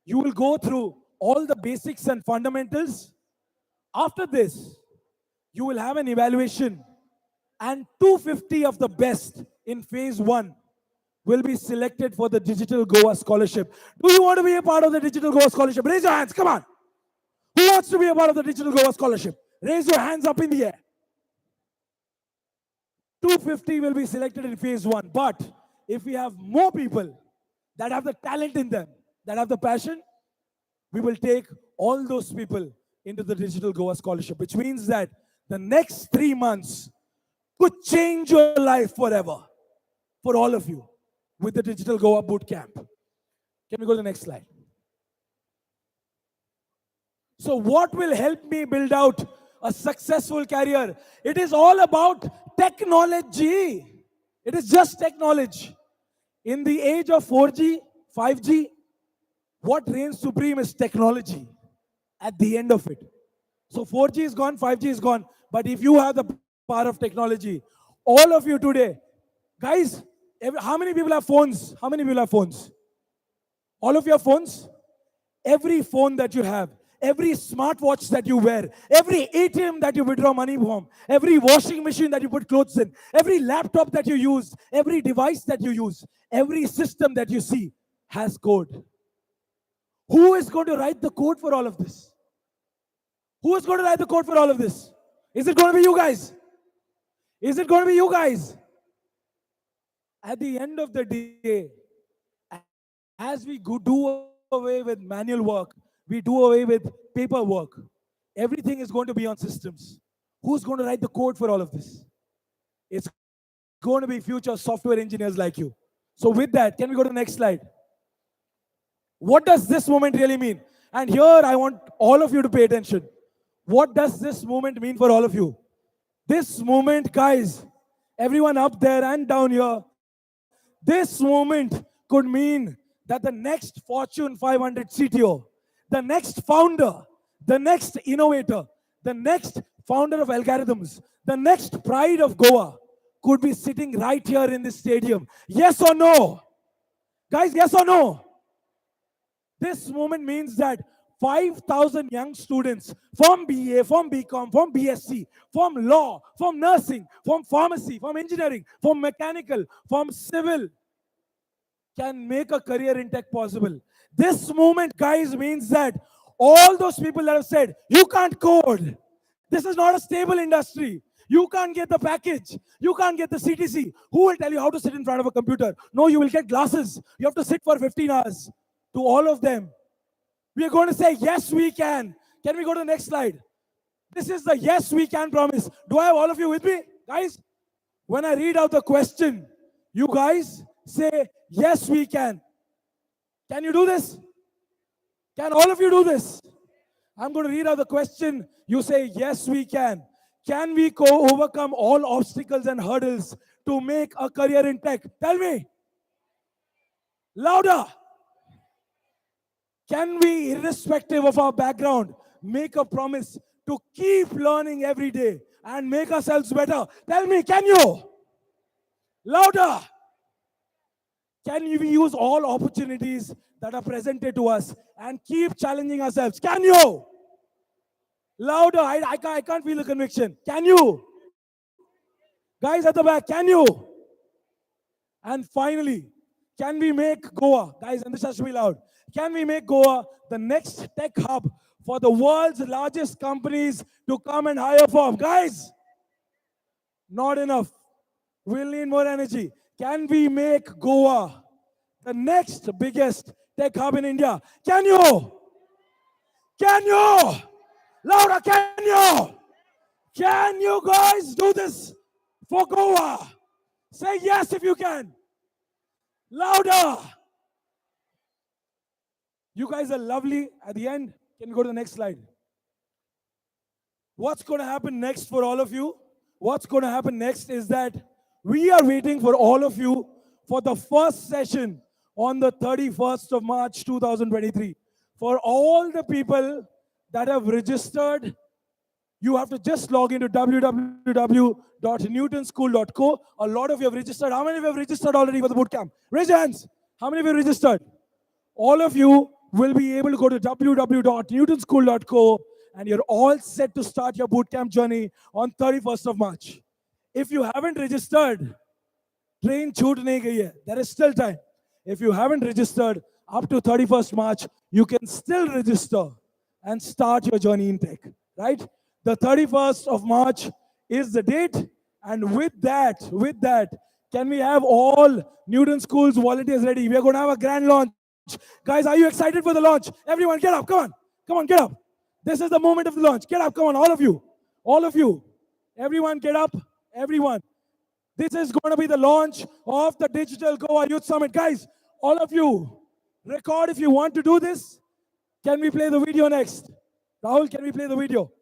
you will go through all the basics and fundamentals. After this, you will have an evaluation, and 250 of the best in phase 1 will be selected for the Digital Goa Scholarship. Do you want to be a part of the Digital Goa Scholarship? Raise your hands, come on. Who wants to be a part of the Digital Goa Scholarship? Raise your hands up in the air. 250 will be selected in phase 1. But if we have more people that have the talent in them, that have the passion, we will take all those people into the Digital Goa Scholarship, which means that the next 3 months could change your life forever for all of you with the Digital Goa Bootcamp. Can we go to the next slide? So what will help me build out a successful career? It is all about technology. It is just technology. In the age of 4G, 5G, what reigns supreme is technology at the end of it. So 4G is gone, 5G is gone. But if you have the power of technology, all of you today, guys, how many people have phones? How many people have phones? All of your phones? Every phone that you have, every smartwatch that you wear, every ATM that you withdraw money from, every washing machine that you put clothes in, every laptop that you use, every device that you use, every system that you see has code. Who is going to write the code for all of this? Who is going to write the code for all of this? Is it going to be you guys? Is it going to be you guys? At the end of the day, as we do away with manual work, we do away with paperwork, everything is going to be on systems. Who's going to write the code for all of this? It's going to be future software engineers like you. So with that, can we go to the next slide? What does this movement really mean? And here I want all of you to pay attention. What does this movement mean for all of you? This movement, guys, everyone up there and down here, this movement could mean that the next Fortune 500 CTO, the next founder, the next innovator, the next founder of algorithms, the next pride of Goa could be sitting right here in this stadium. Yes or no? Guys, yes or no? This movement means that 5,000 young students from BA, from BCom, from BSc, from law, from nursing, from pharmacy, from engineering, from mechanical, from civil can make a career in tech possible. This movement, guys, means that all those people that have said, you can't code, this is not a stable industry, you can't get the package, you can't get the CTC, who will tell you how to sit in front of a computer? No, you will get glasses, you have to sit for 15 hours. To all of them, we are going to say, yes, we can. Can we go to the next slide? This is the yes, we can promise. Do I have all of you with me? Guys, when I read out the question, you guys say, yes, we can. Can you do this? Can all of you do this? I'm going to read out the question. You say, yes, we can. Can we overcome all obstacles and hurdles to make a career in tech? Tell me. Louder. Can we, irrespective of our background, make a promise to keep learning every day and make ourselves better? Tell me, can you? Louder. Can we use all opportunities that are presented to us and keep challenging ourselves? Can you? Louder. I can't feel the conviction. Can you? Guys at the back, can you? And finally, can we make Goa, guys, and this has to be loud, can we make Goa the next tech hub for the world's largest companies to come and hire from? Guys, not enough. We'll need more energy. Can we make Goa the next biggest tech hub in India? Can you? Can you? Louder, can you? Can you guys do this for Goa? Say yes if you can. Louder. You guys are lovely. At the end, can you go to the next slide? What's going to happen next for all of you? What's going to happen next is that we are waiting for all of you for the first session on the 31st of March 2023. For all the people that have registered, you have to just log into www.newtonschool.co. A lot of you have registered. How many of you have registered already for the bootcamp? Raise your hands. How many of you have registered? All of you will be able to go to www.newtonschool.co and you're all set to start your bootcamp journey on 31st of March. If you haven't registered, train chhoot nahi gayi hai. There is still time. If you haven't registered up to 31st March, you can still register and start your journey in tech, right? The 31st of March is the date. And with that, can we have all Newton School's volunteers ready? We are going to have a grand launch. Guys, are you excited for the launch? Everyone, get up. Come on. Come on, get up. This is the moment of the launch. Get up. Come on, all of you. All of you. Everyone, get up. Everyone. This is going to be the launch of the Digital Goa Youth Summit. Guys, all of you, record if you want to do this. Can we play the video next? Rahul, can we play the video?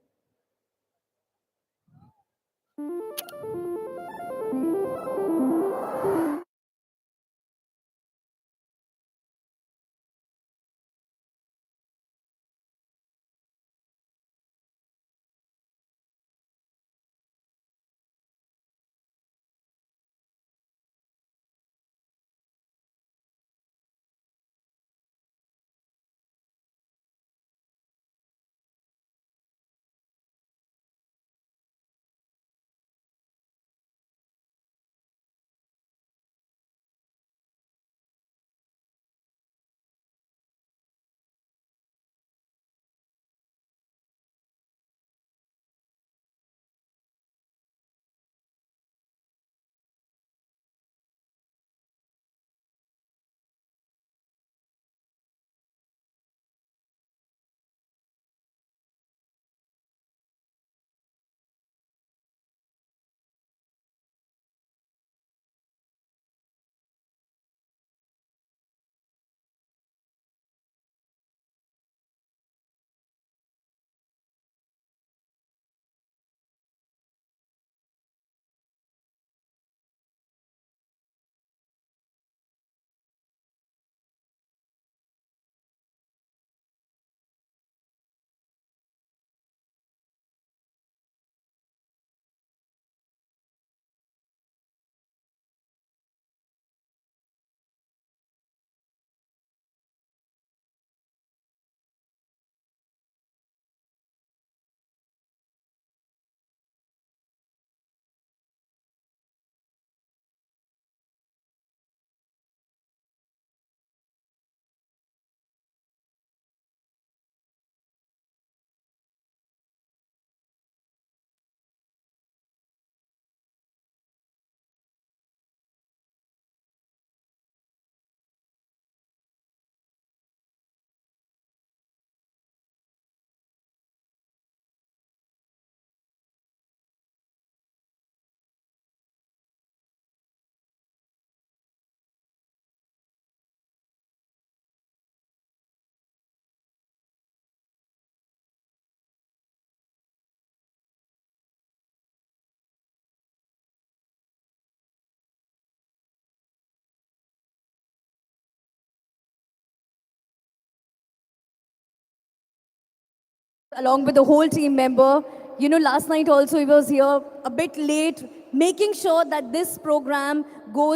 Along with the whole team member. You know, last night also he was here a bit late, making sure that this program goes